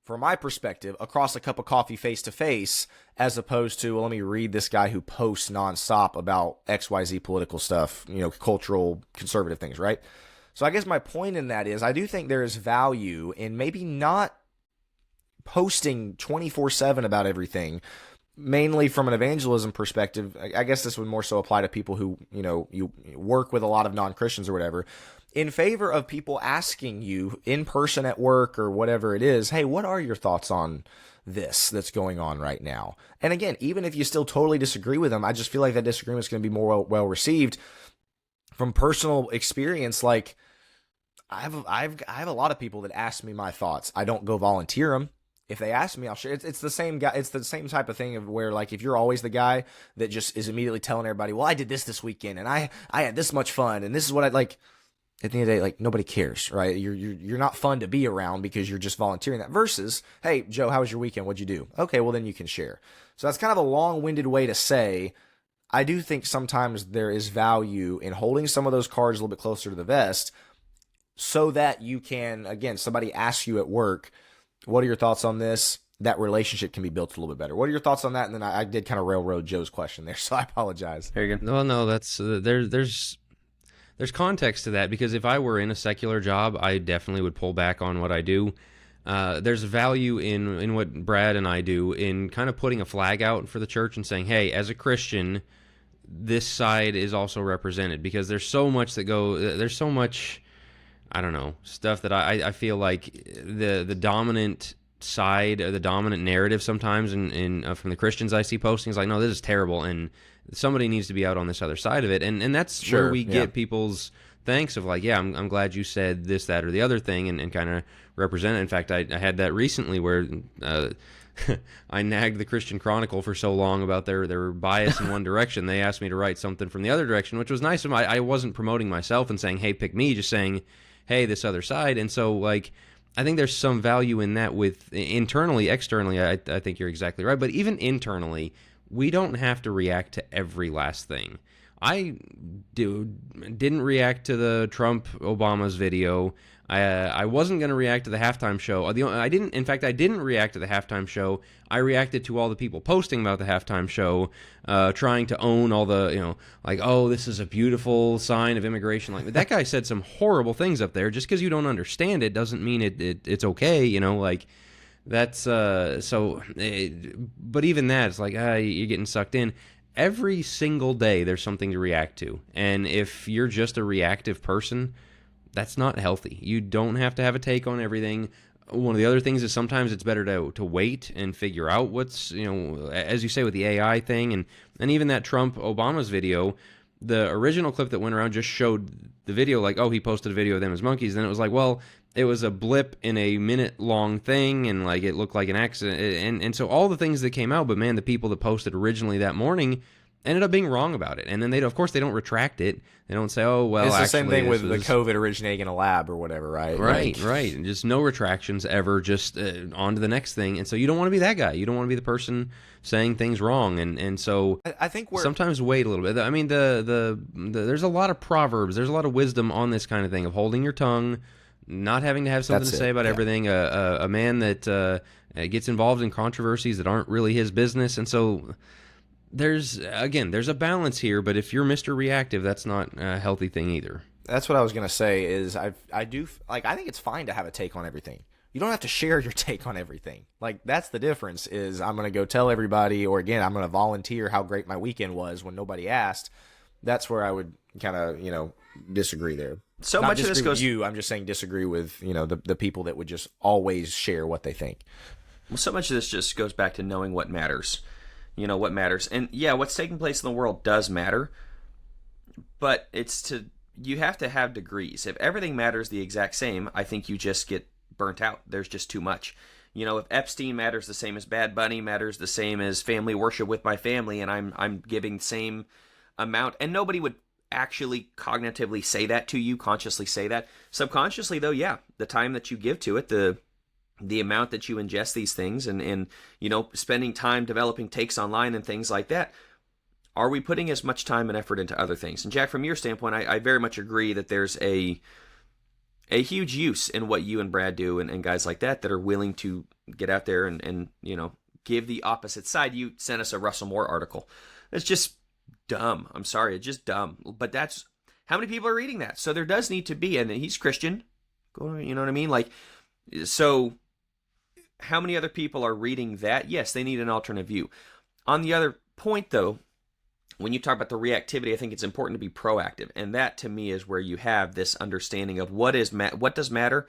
from my perspective, across a cup of coffee face-to-face, as opposed to, well, let me read this guy who posts nonstop about XYZ political stuff, cultural, conservative things, right? So I guess my point in that is I do think there is value in maybe not posting 24/7 about everything, mainly from an evangelism perspective, I guess this would more so apply to people who, you work with a lot of non-Christians or whatever, in favor of people asking you in person at work or whatever it is, hey, what are your thoughts on this that's going on right now? And again, even if you still totally disagree with them, I just feel like that disagreement is going to be more well received. From personal experience, like I have a lot of people that ask me my thoughts. I don't go volunteer them. If they ask me, I'll share. It's the same guy. It's the same type of thing of where, like, if you're always the guy that just is immediately telling everybody, well, I did this weekend and I had this much fun and this is what I like. At the end of the day, like, nobody cares, right? You're not fun to be around because you're just volunteering that. Versus, hey, Joe, how was your weekend? What'd you do? Okay, well then you can share. So that's kind of a long-winded way to say, I do think sometimes there is value in holding some of those cards a little bit closer to the vest, so that you can, again, somebody asks you at work, what are your thoughts on this? That relationship can be built a little bit better. What are your thoughts on that? And then I did kind of railroad Joe's question there, so I apologize. There you go. No, that's there's context to that, because if I were in a secular job, I definitely would pull back on what I do. There's value in what Brad and I do in kind of putting a flag out for the church and saying, hey, as a Christian, this side is also represented, because there's so much, I don't know, stuff that I feel like the dominant side or the dominant narrative sometimes in from the Christians I see postings like, no, this is terrible, and somebody needs to be out on this other side of it, and that's where we get people's thanks of like, yeah, I'm glad you said this, that, or the other thing, and kind of represent it. In fact, I had that recently where I nagged the Christian Chronicle for so long about their bias in one direction. They asked me to write something from the other direction, which was nice of them. I wasn't promoting myself and saying, hey, pick me, just saying, hey, this other side. And so, like, I think there's some value in that with internally. Externally, I think you're exactly right. But even internally, we don't have to react to every last thing. I didn't react to the Trump-Obama's video. I wasn't going to react to the halftime show. I didn't react to the halftime show. I reacted to all the people posting about the halftime show, trying to own all the, like, oh, this is a beautiful sign of immigration. Like, that guy said some horrible things up there. Just because you don't understand it doesn't mean it's okay, like, that's, but even that, it's like, you're getting sucked in. Every single day there's something to react to. And if you're just a reactive person, that's not healthy. You don't have to have a take on everything. One of the other things is sometimes it's better to wait and figure out what's, as you say with the AI thing, and even that Trump-Obama's video, the original clip that went around just showed the video like, oh, he posted a video of them as monkeys. Then it was like, well, it was a blip in a minute-long thing, and like it looked like an accident. And so all the things that came out, but man, the people that posted originally that morning ended up being wrong about it. And then of course, they don't retract it. They don't say, oh, well, it's the actually, same thing with the COVID originating in a lab or whatever, right? Right. And just no retractions ever, just on to the next thing. And so you don't want to be that guy. You don't want to be the person saying things wrong. And so I think we're sometimes wait a little bit. I mean, there's a lot of proverbs. There's a lot of wisdom on this kind of thing of holding your tongue, not having to have something to say about everything. A man that gets involved in controversies that aren't really his business. And so there's a balance here, but if you're Mr. Reactive, that's not a healthy thing either. That's what I was going to say is I think it's fine to have a take on everything. You don't have to share your take on everything. Like, that's the difference is I'm going to go tell everybody, or again, I'm going to volunteer how great my weekend was when nobody asked. That's where I would kind of, disagree there. So Not much of this goes I'm just saying disagree with, the people that would just always share what they think. Well, so much of this just goes back to knowing what matters. What matters. And yeah, what's taking place in the world does matter, but you have to have degrees. If everything matters the exact same, I think you just get burnt out. There's just too much. If Epstein matters the same as Bad Bunny, matters the same as family worship with my family, and I'm giving the same amount, and nobody would actually cognitively say that to you, consciously say that. Subconsciously, though, yeah, the time that you give to it, the amount that you ingest these things and spending time developing takes online and things like that, are we putting as much time and effort into other things? And Jack, from your standpoint, I very much agree that there's a huge use in what you and Brad do and guys like that are willing to get out there and give the opposite side. You sent us a Russell Moore article. It's just dumb. I'm sorry, it's just dumb. But that's how many people are reading that. So there does need to be, and he's Christian. You know what I mean? Like, so how many other people are reading that? Yes, they need an alternate view. On the other point, though, when you talk about the reactivity, I think it's important to be proactive. And that, to me, is where you have this understanding of what does matter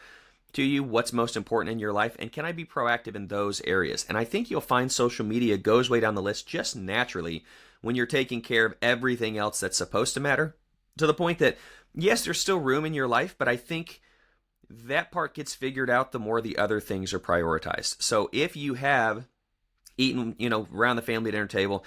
to you, what's most important in your life, and can I be proactive in those areas? And I think you'll find social media goes way down the list just naturally when you're taking care of everything else that's supposed to matter, to the point that, yes, there's still room in your life, but I think that part gets figured out the more the other things are prioritized. So if you have eaten, around the family dinner table,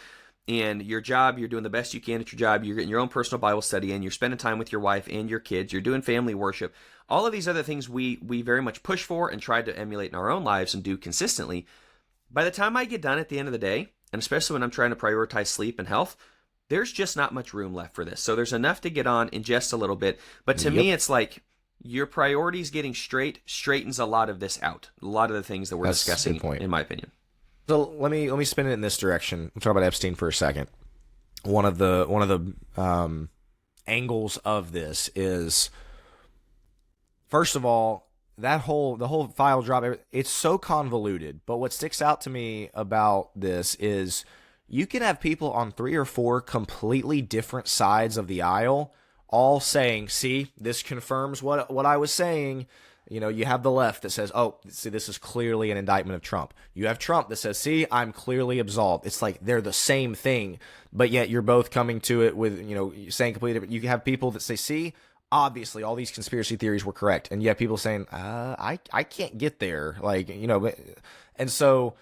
and your job, you're doing the best you can at your job, you're getting your own personal Bible study in, you're spending time with your wife and your kids, you're doing family worship, all of these other things we very much push for and try to emulate in our own lives and do consistently. By the time I get done at the end of the day, and especially when I'm trying to prioritize sleep and health, there's just not much room left for this. So there's enough to get on in just a little bit. But to me, it's like your priorities getting straightens a lot of this out. A lot of the things that we're discussing, in my opinion. So let me spin it in this direction. We'll talk about Epstein for a second. One of the angles of this is, first of all, the whole file drop. It's so convoluted. But what sticks out to me about this is you can have people on 3 or 4 completely different sides of the aisle, all saying, "See, this confirms what I was saying." You have the left that says, "Oh, see, this is clearly an indictment of Trump." You have Trump that says, "See, I'm clearly absolved." It's like they're the same thing, but yet you're both coming to it with, saying completely different. You have people that say, "See, obviously all these conspiracy theories were correct," and yet people saying, I can't get there." And so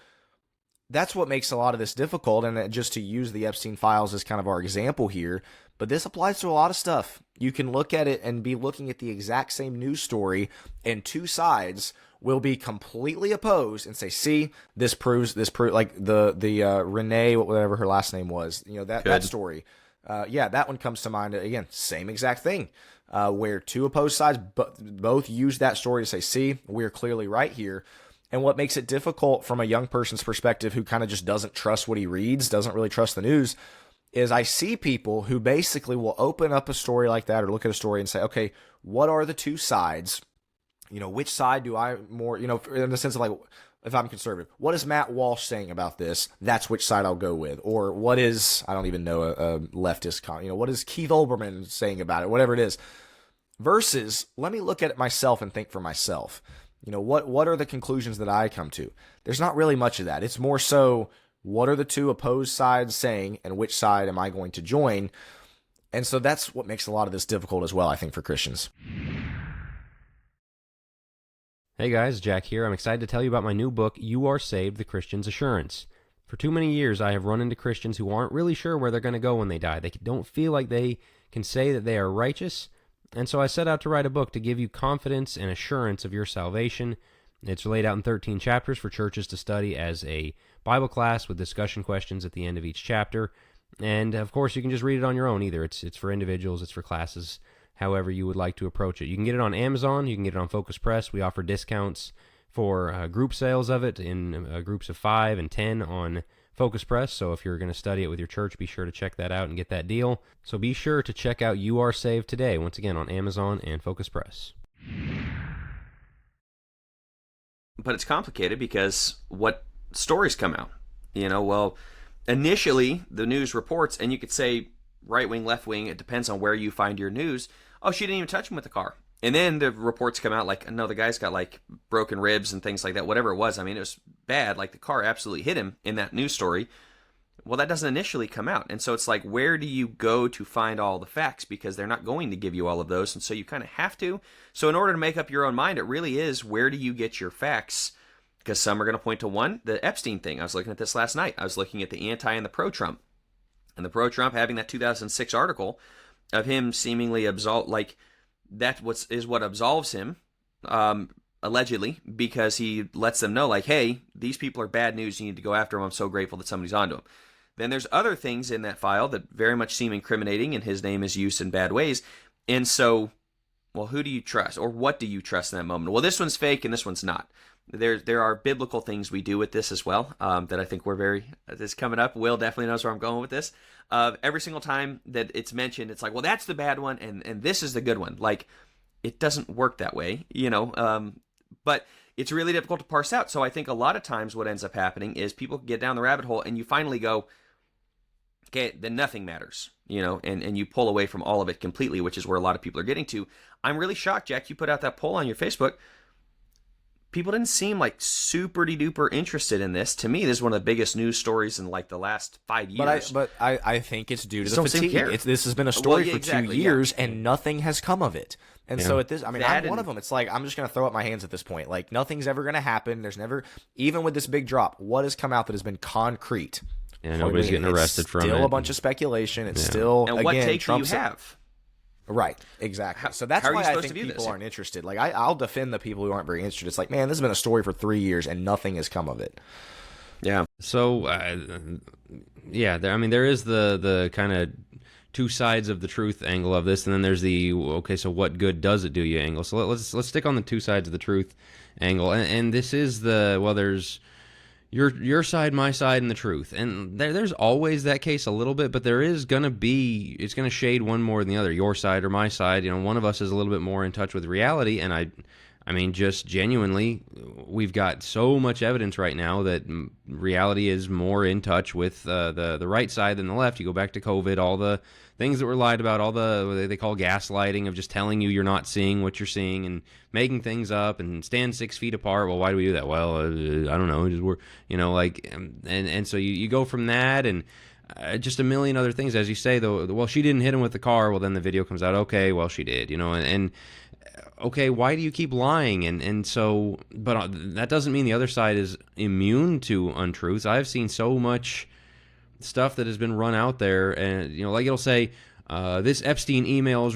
that's what makes a lot of this difficult. And just to use the Epstein files as kind of our example here, but this applies to a lot of stuff. You can look at it and be looking at the exact same news story, and 2 sides will be completely opposed and say, "See, this proves," like the Renee, whatever her last name was, that story. That one comes to mind. Again, same exact thing, where 2 opposed sides both use that story to say, "See, we're clearly right here." And what makes it difficult from a young person's perspective who kind of just doesn't trust what he reads, doesn't really trust the news, is I see people who basically will open up a story like that or look at a story and say, "Okay, what are the 2 sides? Which side do I more, in the sense of, like, if I'm conservative, what is Matt Walsh saying about this? That's which side I'll go with." Or what is, I don't even know, a leftist, what is Keith Olbermann saying about it? Whatever it is. Versus, let me look at it myself and think for myself. What are the conclusions that I come to? There's not really much of that. It's more so, what are the 2 opposed sides saying, and which side am I going to join? And so that's what makes a lot of this difficult as well, I think, for Christians. Hey guys, Jack here. I'm excited to tell you about my new book, You Are Saved, The Christian's Assurance. For too many years, I have run into Christians who aren't really sure where they're going to go when they die. They don't feel like they can say that they are righteous, and so I set out to write a book to give you confidence and assurance of your salvation. It's laid out in 13 chapters for churches to study as a Bible class with discussion questions at the end of each chapter. And, of course, you can just read it on your own either. It's for individuals, it's for classes, however you would like to approach it. You can get it on Amazon, you can get it on Focus Press. We offer discounts for group sales of it in groups of 5 and 10 on Focus Press. So if you're going to study it with your church, be sure to check that out and get that deal. So be sure to check out You Are Saved today, once again on Amazon and Focus Press. But it's complicated because what stories come out? Initially the news reports, and you could say right wing, left wing, it depends on where you find your news. "Oh, she didn't even touch him with the car." And then the reports come out like, "No, the guy's got like broken ribs and things like that," whatever it was. I mean, it was bad. Like the car absolutely hit him in that news story. Well, that doesn't initially come out. And so it's like, where do you go to find all the facts? Because they're not going to give you all of those. And so you kind of have to. So in order to make up your own mind, it really is, where do you get your facts? Because some are going to point to one, the Epstein thing. I was looking at this last night. I was looking at the anti and the pro-Trump. And the pro-Trump having that 2006 article of him seemingly absolved, like that is what absolves him, allegedly, because he lets them know, like, "Hey, these people are bad news. You need to go after them. I'm so grateful that somebody's onto them." Then there's other things in that file that very much seem incriminating, and his name is used in bad ways. And so, well, who do you trust, or what do you trust in that moment? Well, this one's fake and this one's not. There are biblical things we do with this as well, that I think this coming up. Will definitely knows where I'm going with this. Every single time that it's mentioned, it's like, well, that's the bad one, and this is the good one. Like, it doesn't work that way, But it's really difficult to parse out. So I think a lot of times what ends up happening is people get down the rabbit hole and you finally go, okay, then nothing matters, and you pull away from all of it completely, which is where a lot of people are getting to. I'm really shocked, Jack, you put out that poll on your Facebook. People didn't seem like super duper interested in this. To me, this is one of the biggest news stories in like the last 5 years. But I think it's due to Just the fatigue. This has been a story for 2 years, and nothing has come of it. And so at this, I'm one of them. It's like I'm just going to throw up my hands at this point. Like nothing's ever going to happen. There's never, even with this big drop, what has come out that has been concrete? Yeah, nobody's getting arrested from it. Still a bunch of speculation. It's still, and again, what take do you Trump's have? Right, exactly. So that's why I think people aren't interested. Like I'll defend the people who aren't very interested. It's like, man, this has been a story for 3 years and nothing has come of it. Yeah. So, there is the kind of two sides of the truth angle of this, and then there's the so what good does it do you angle. So let's stick on the two sides of the truth angle, and this is there's your side, my side, and the truth. And there's always that case a little bit, but there is going to be, it's going to shade one more than the other, your side or my side. One of us is a little bit more in touch with reality, and I mean, just genuinely, we've got so much evidence right now that reality is more in touch with the right side than the left. You go back to COVID, all the things that were lied about, all what they call gaslighting, of just telling you you're not seeing what you're seeing and making things up and stand 6 feet apart. Well, why do we do that? Well, I don't know. Just we're, and so you go from that and just a million other things. As you say, though, well, she didn't hit him with the car. Well, then the video comes out. Okay, well, she did, and okay, why do you keep lying? And so, but that doesn't mean the other side is immune to untruths. I've seen so much stuff that has been run out there, and like it'll say, this Epstein email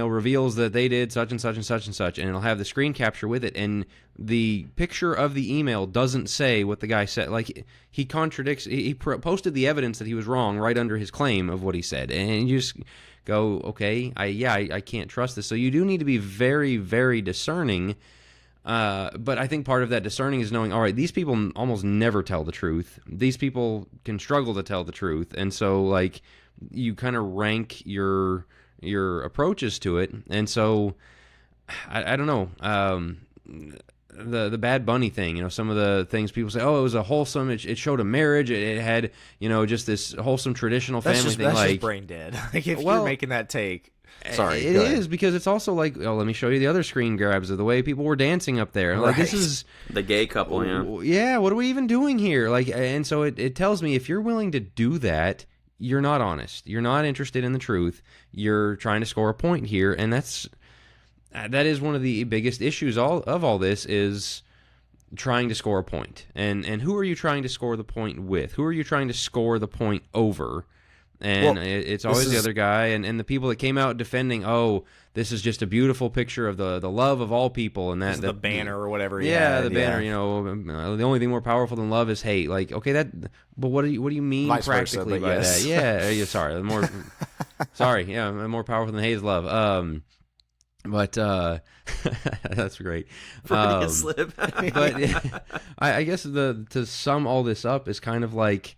reveals that they did such and such and such and such, and it'll have the screen capture with it, and the picture of the email doesn't say what the guy said. Like he contradicts. He posted the evidence that he was wrong right under his claim of what he said, and you just go, okay, I can't trust this. So you do need to be very, very discerning. But I think part of that discerning is knowing, all right, these people almost never tell the truth. These people can struggle to tell the truth. And so, like, you kind of rank your approaches to it. And so, I don't know. The Bad Bunny thing, some of the things people say, oh, it was a wholesome, it showed a marriage, it had, just this wholesome traditional family thing. That's just brain dead. Like, if you're making that take. Sorry, it is, because it's also like, let me show you the other screen grabs of the way people were dancing up there. Right. Like, this is the gay couple. Yeah. What are we even doing here? Like, and so it tells me, if you're willing to do that, you're not honest. You're not interested in the truth. You're trying to score a point here, and that is one of the biggest issues of all this, is trying to score a point. And who are you trying to score the point with? Who are you trying to score the point over? And it's always the other guy, and the people that came out defending, oh, this is just a beautiful picture of the love of all people, and that the banner or whatever. The banner. The only thing more powerful than love is hate. Like, okay, but what do you mean Vice practically versa, by yes. that? Yeah, sorry, more powerful than hate is love. But that's great. Freudian slip. But I guess to sum all this up is kind of like,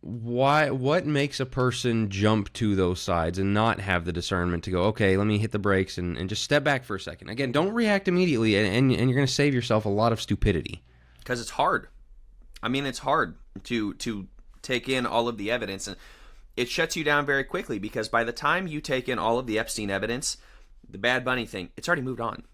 what makes a person jump to those sides and not have the discernment to go, okay, let me hit the brakes and just step back for a second. Again, don't react immediately, and you're going to save yourself a lot of stupidity. Because it's hard. I mean, it's hard to take in all of the evidence, and it shuts you down very quickly, because by the time you take in all of the Epstein evidence, the Bad Bunny thing, it's already moved on.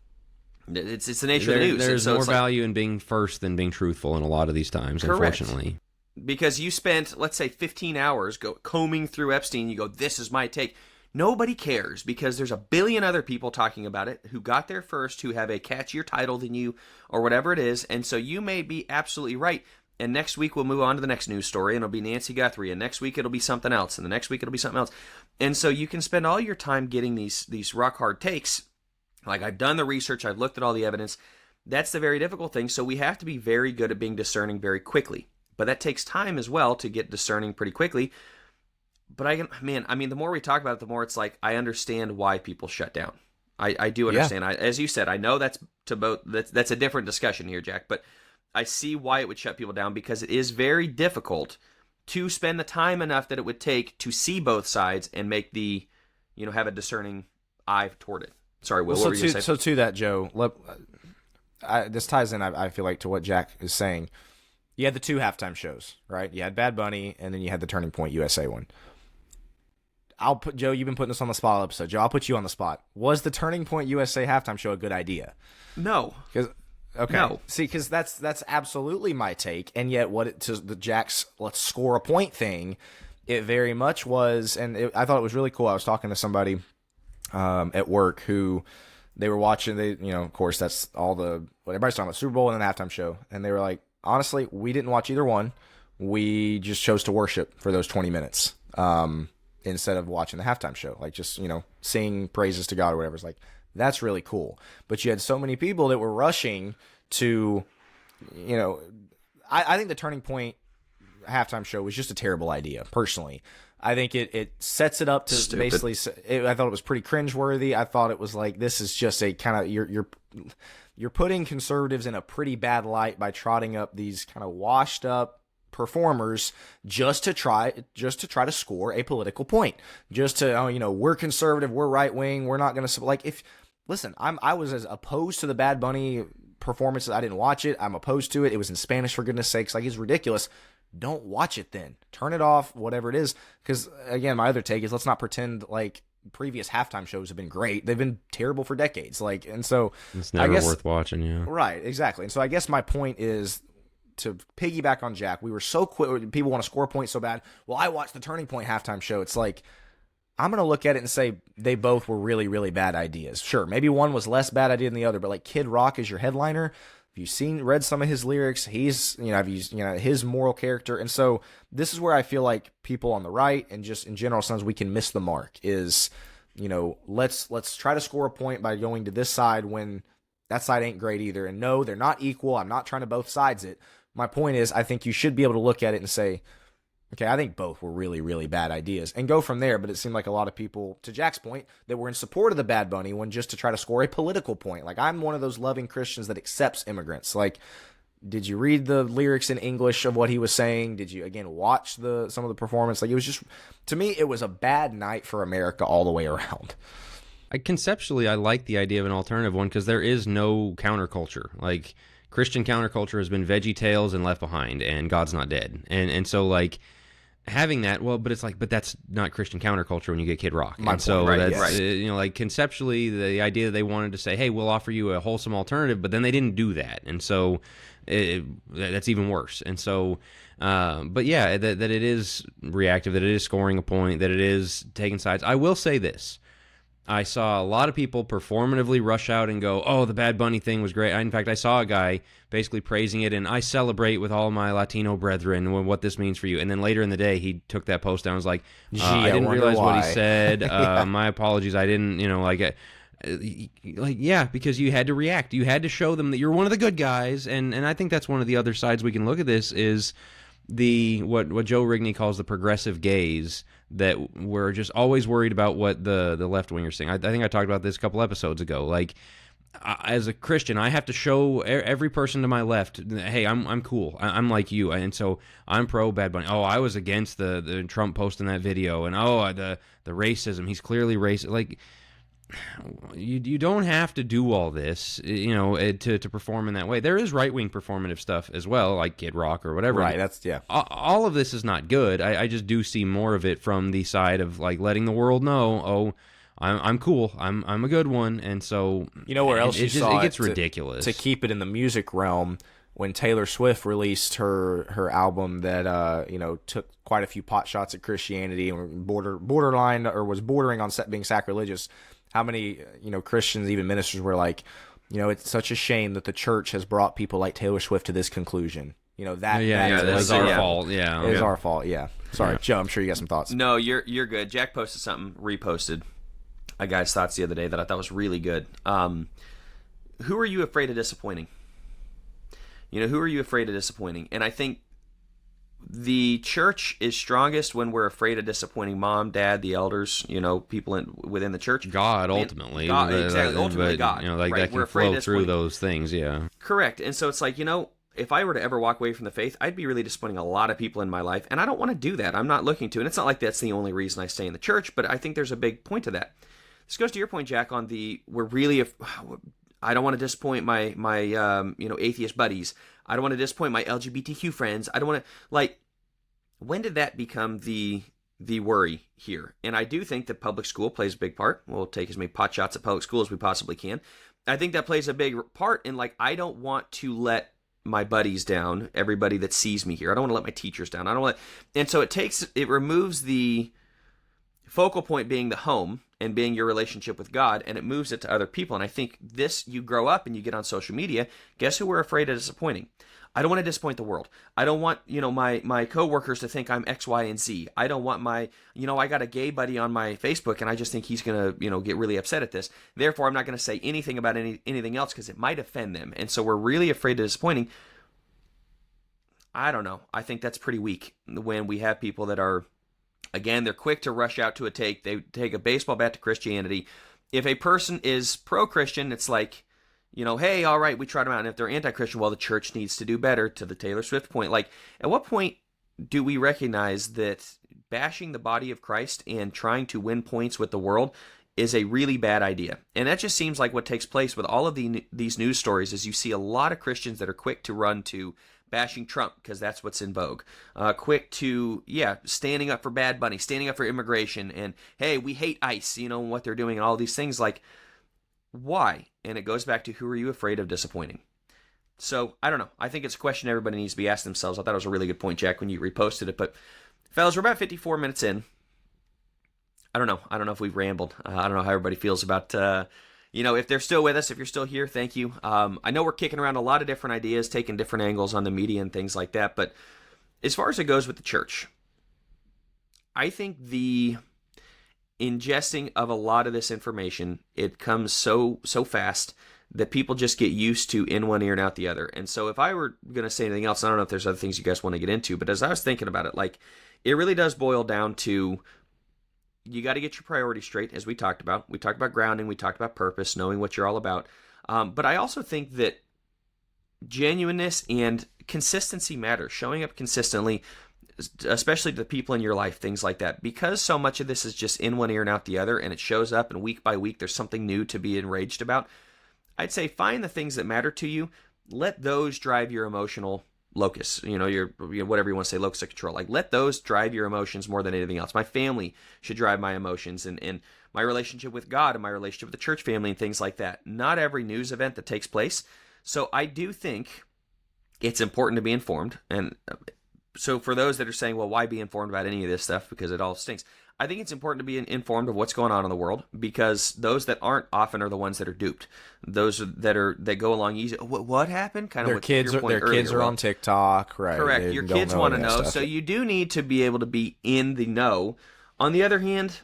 It's the nature of the news. There's more value in being first than being truthful in a lot of these times, correct. Unfortunately. Because you spent, let's say, 15 hours combing through Epstein, you go, this is my take. Nobody cares, because there's a billion other people talking about it who got there first, who have a catchier title than you, or whatever it is, and so you may be absolutely right. And next week we'll move on to the next news story, and it'll be Nancy Guthrie, and next week it'll be something else, and the next week it'll be something else. And so you can spend all your time getting these rock-hard takes. Like, I've done the research, I've looked at all the evidence. That's the very difficult thing, so we have to be very good at being discerning very quickly. But that takes time as well to get discerning pretty quickly. But the more we talk about it, the more it's like, I understand why people shut down. I do understand. Yeah. As you said, I know that's a different discussion here, Jack, but I see why it would shut people down, because it is very difficult to spend the time enough that it would take to see both sides and make have a discerning eye toward it. Sorry, Will. Well, What were you going to say? so to that, Joe, this ties in, I feel like, to what Jack is saying. You had the 2 halftime shows, right? You had Bad Bunny, and then you had the Turning Point USA one. I'll put Joe. You've been putting this on the spot all episode. Joe, I'll put you on the spot. Was the Turning Point USA halftime show a good idea? No. No. See, because that's absolutely my take, and yet to the Jack's let's score a point thing, it very much was, and I thought it was really cool. I was talking to somebody at work who they were watching. Of course, that's what everybody's talking about, Super Bowl and then the halftime show, and they were like, honestly, we didn't watch either one. We just chose to worship for those 20 minutes instead of watching the halftime show. Like, just, sing praises to God or whatever. It's like, that's really cool. But you had so many people that were rushing to, I think the Turning Point halftime show was just a terrible idea, personally. I think it sets it up to Stupid. basically, I thought it was pretty cringeworthy. I thought it was like, this is just a kind of, you're putting conservatives in a pretty bad light by trotting up these kind of washed up performers just to try to score a political point, just to we're conservative, we're right wing, we're not going to listen. I was as opposed to the Bad Bunny performance. I didn't watch it. I'm opposed to it. It was in Spanish, for goodness sakes. Like, it's ridiculous. Don't watch it then. Turn it off, whatever it is. Because again, my other take is, let's not pretend like previous halftime shows have been great. They've been terrible for decades. And so it's never worth watching. Yeah, right, exactly. And so I guess my point is, to piggyback on Jack, we were so quick. People want to score points so bad. Well, I watched the Turning Point halftime show. It's like, I'm going to look at it and say they both were really, really bad ideas. Sure, maybe one was less bad idea than the other, but like Kid Rock is your headliner. If you've read some of his lyrics, he's, his moral character. And so this is where I feel like people on the right and just in general, sometimes we can miss the mark is, let's try to score a point by going to this side when that side ain't great either. And no, they're not equal. I'm not trying to both sides it. My point is, I think you should be able to look at it and say, okay, I think both were really, really bad ideas and go from there. But it seemed like a lot of people, to Jack's point, that were in support of the Bad Bunny one just to try to score a political point. Like, I'm one of those loving Christians that accepts immigrants. Like, did you read the lyrics in English of what he was saying? Did you, again, watch some of the performance? Like, it was just, to me, it was a bad night for America all the way around. Conceptually, I like the idea of an alternative one because there is no counterculture. Like, Christian counterculture has been Veggie Tales and Left Behind and God's Not Dead. And so, like, having that, but it's like, but that's not Christian counterculture when you get Kid Rock. And so that's, like, conceptually, the idea that they wanted to say, hey, we'll offer you a wholesome alternative, but then they didn't do that. And so that's even worse. And so, but yeah, that it is reactive, that it is scoring a point, that it is taking sides. I will say this. I saw a lot of people performatively rush out and go, oh, the Bad Bunny thing was great. In fact, I saw a guy basically praising it, and I celebrate with all my Latino brethren what this means for you. And then later in the day, he took that post down and was like, I didn't realize what he said. My apologies. I didn't, yeah, because you had to react. You had to show them that you're one of the good guys. And I think that's one of the other sides we can look at this is what Joe Rigney calls the progressive gaze, that we're just always worried about what the left-wingers think. I think I talked about this a couple episodes ago. Like, as a Christian, I have to show every person to my left, hey, I'm cool. I'm like you. And so I'm pro Bad Bunny. Oh, I was against the Trump posting that video. And the racism. He's clearly racist. Like, you don't have to do all this, to perform in that way. There is right-wing performative stuff as well, like Kid Rock or whatever. Right, that's, yeah. All of this is not good. I just do see more of it from the side of, like, letting the world know, I'm cool, I'm a good one. And so, where else it gets ridiculous. To keep it in the music realm, when Taylor Swift released her album that took quite a few pot shots at Christianity and borderline or was bordering on being sacrilegious, how many Christians, even ministers, were like, it's such a shame that the church has brought people like Taylor Swift to this conclusion. That's our fault. Yeah, it is our fault. Yeah. Sorry, Joe. I'm sure you got some thoughts. No, you're good. Jack posted something, reposted a guy's thoughts the other day that I thought was really good. Who are you afraid of disappointing? Who are you afraid of disappointing? And I think the church is strongest when we're afraid of disappointing mom, dad, the elders, people within the church. God, ultimately. God, exactly. Ultimately, God. Right? That can flow through those things, yeah. Correct. And so it's like, if I were to ever walk away from the faith, I'd be really disappointing a lot of people in my life, and I don't want to do that. I'm not looking to. And it's not like that's the only reason I stay in the church, but I think there's a big point to that. this goes to your point, Jack, on we're really, I don't want to disappoint my atheist buddies. I don't want to disappoint my LGBTQ friends. I don't want to, like, when did that become the worry here? And I do think that public school plays a big part. We'll take as many pot shots at public school as we possibly can. I think that plays a big part in, like, I don't want to let my buddies down, everybody that sees me here. I don't want to let my teachers down. I don't want to, and so it removes the focal point being the home and being your relationship with God, and it moves it to other people. And I think you grow up and you get on social media, guess who we're afraid of disappointing? I don't want to disappoint the world. I don't want, my coworkers to think I'm X, Y, and Z. I don't want I got a gay buddy on my Facebook and I just think he's going to, get really upset at this. Therefore, I'm not going to say anything about anything else because it might offend them. And so we're really afraid of disappointing. I don't know. I think that's pretty weak when we have people that are, again, they're quick to rush out to a take. They take a baseball bat to Christianity. If a person is pro-Christian, it's like, hey, all right, we tried them out. And if they're anti-Christian, well, the church needs to do better, to the Taylor Swift point. Like, at what point do we recognize that bashing the body of Christ and trying to win points with the world is a really bad idea? And that just seems like what takes place with all of these news stories is you see a lot of Christians that are quick to run to bashing Trump because that's what's in vogue. Quick to, standing up for Bad Bunny, standing up for immigration, and, hey, we hate ICE, and what they're doing and all these things. Like, why? And it goes back to, who are you afraid of disappointing? So, I don't know. I think it's a question everybody needs to be asking themselves. I thought it was a really good point, Jack, when you reposted it. But, fellas, we're about 54 minutes in. I don't know. I don't know if we've rambled. I don't know how everybody feels about, if they're still with us, if you're still here, thank you. I know we're kicking around a lot of different ideas, taking different angles on the media and things like that. But as far as it goes with the church, I think the ingesting of a lot of this information, it comes so fast that people just get used to in one ear and out the other. And so if I were going to say anything else, I don't know if there's other things you guys want to get into, but as I was thinking about it, like, it really does boil down to, you got to get your priorities straight, as we talked about. We talked about grounding, we talked about purpose, knowing what you're all about. But I also think that genuineness and consistency matters. Showing up consistently, especially to the people in your life, things like that. Because so much of this is just in one ear and out the other, and it shows up, and week by week there's something new to be enraged about. I'd say find the things that matter to you. Let those drive your emotional locus. Your whatever you want to say, locus of control. Like, let those drive your emotions more than anything else. My family should drive my emotions, and my relationship with God and my relationship with the church family and things like that. Not every news event that takes place. So I do think it's important to be informed. And so for those that are saying, well, why be informed about any of this stuff because it all stinks? I think it's important to be informed of what's going on in the world, because those that aren't often are the ones that are duped. Those that go along easy. What happened? Kind of their kids are on TikTok, right? Correct. Your kids want to know, so you do need to be able to be in the know. On the other hand,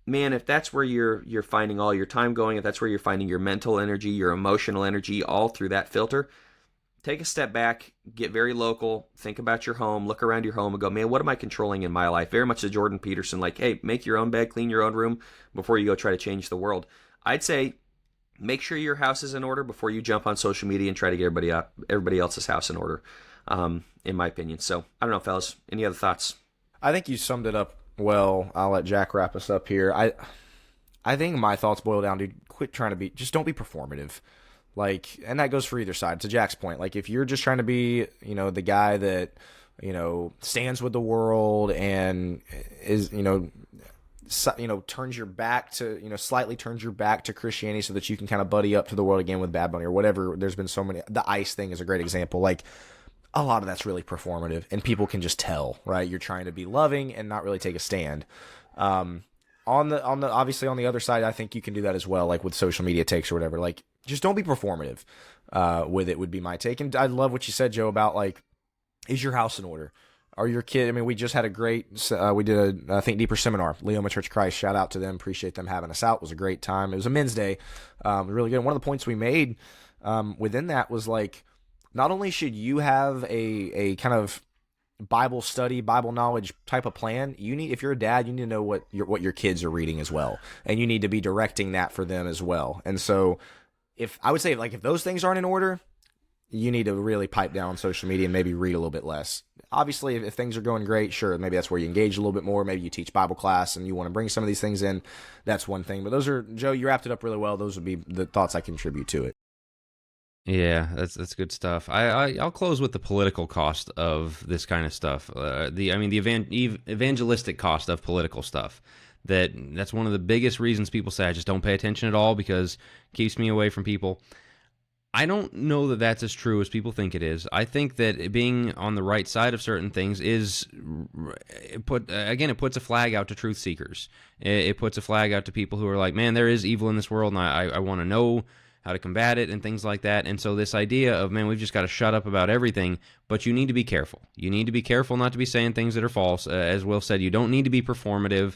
man, if that's where you're finding all your time going, if that's where you're finding your mental energy, your emotional energy, all through that filter, take a step back, get very local, think about your home, look around your home and go, man, what am I controlling in my life? Very much the Jordan Peterson, like, hey, make your own bed, clean your own room before you go try to change the world. I'd say make sure your house is in order before you jump on social media and try to get everybody else's house in order, in my opinion. So, I don't know, fellas, any other thoughts? I think you summed it up well. I'll let Jack wrap us up here. I think my thoughts boil down to quit trying to just don't be performative. Like, and that goes for either side. To Jack's point, like, if you're just trying to be, the guy that, stands with the world and is, turns your back to, slightly turns your back to Christianity so that you can kind of buddy up to the world again with Bad Bunny or whatever. There's been so many. The ICE thing is a great example. Like, a lot of that's really performative, and people can just tell, right? You're trying to be loving and not really take a stand. Obviously on the other side, I think you can do that as well, like with social media takes or whatever. Like, just don't be performative with it would be my take. And I love what you said, Joe, about, like, is your house in order? Are your kids? I mean, we just had a great, we did a Think Deeper seminar, Leoma Church of Christ. Shout out to them. Appreciate them having us out. It was a great time. It was a men's day. Really good. One of the points we made within that was, like, not only should you have a kind of Bible study, Bible knowledge type of plan, if you're a dad, you need to know what your kids are reading as well. And you need to be directing that for them as well. And so, if those things aren't in order, you need to really pipe down on social media and maybe read a little bit less. Obviously, if things are going great, sure, maybe that's where you engage a little bit more. Maybe you teach Bible class and you want to bring some of these things in. That's one thing. But those are, Joe, you wrapped it up really well. Those would be the thoughts I contribute to it. Yeah, that's good stuff. I'll close with the political cost of this kind of stuff. The evangelistic cost of political stuff. That's one of the biggest reasons people say I just don't pay attention at all because it keeps me away from people. I don't know that that's as true as people think it is. I think that being on the right side of certain things it puts a flag out to truth seekers. It puts a flag out to people who are like, man, there is evil in this world, and I want to know how to combat it and things like that. And so this idea of, man, we've just got to shut up about everything, but you need to be careful. You need to be careful not to be saying things that are false. As Will said, you don't need to be performative.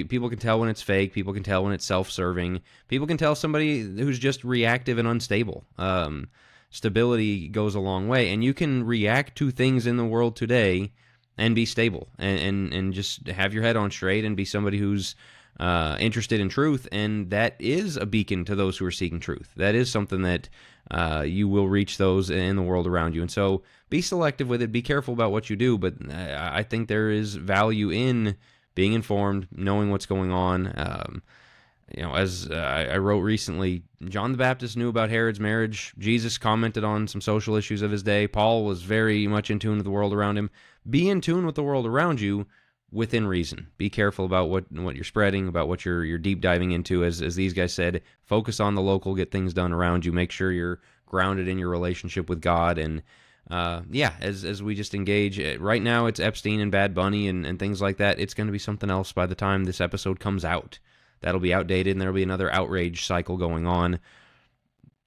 People can tell when it's fake. People can tell when it's self-serving. People can tell somebody who's just reactive and unstable. Stability goes a long way, and you can react to things in the world today and be stable and just have your head on straight and be somebody who's interested in truth, and that is a beacon to those who are seeking truth. That is something that you will reach those in the world around you. And so be selective with it. Be careful about what you do, but I think there is value in being informed, knowing what's going on. As I wrote recently, John the Baptist knew about Herod's marriage. Jesus commented on some social issues of his day. Paul was very much in tune with the world around him. Be in tune with the world around you within reason. Be careful about what you're spreading, about what you're deep diving into. As these guys said, focus on the local, get things done around you. Make sure you're grounded in your relationship with God. And as we just engage, right now it's Epstein and Bad Bunny and things like that. It's going to be something else by the time this episode comes out. That'll be outdated, and there'll be another outrage cycle going on.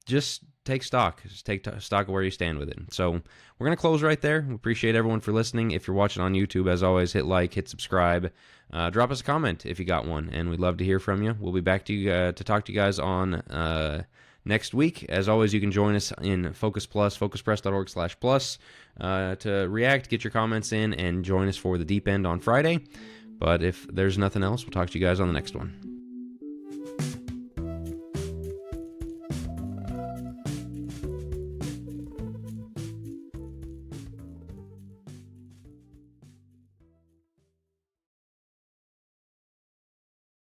Just take stock. Just take stock of where you stand with it. So we're going to close right there. We appreciate everyone for listening. If you're watching on YouTube, as always, hit like, hit subscribe. Drop us a comment if you got one, and we'd love to hear from you. We'll be back to you to talk to you guys on next week. As always, you can join us in Focus Plus, focuspress.org/plus, to react, get your comments in, and join us for the deep end on Friday. But if there's nothing else, we'll talk to you guys on the next one.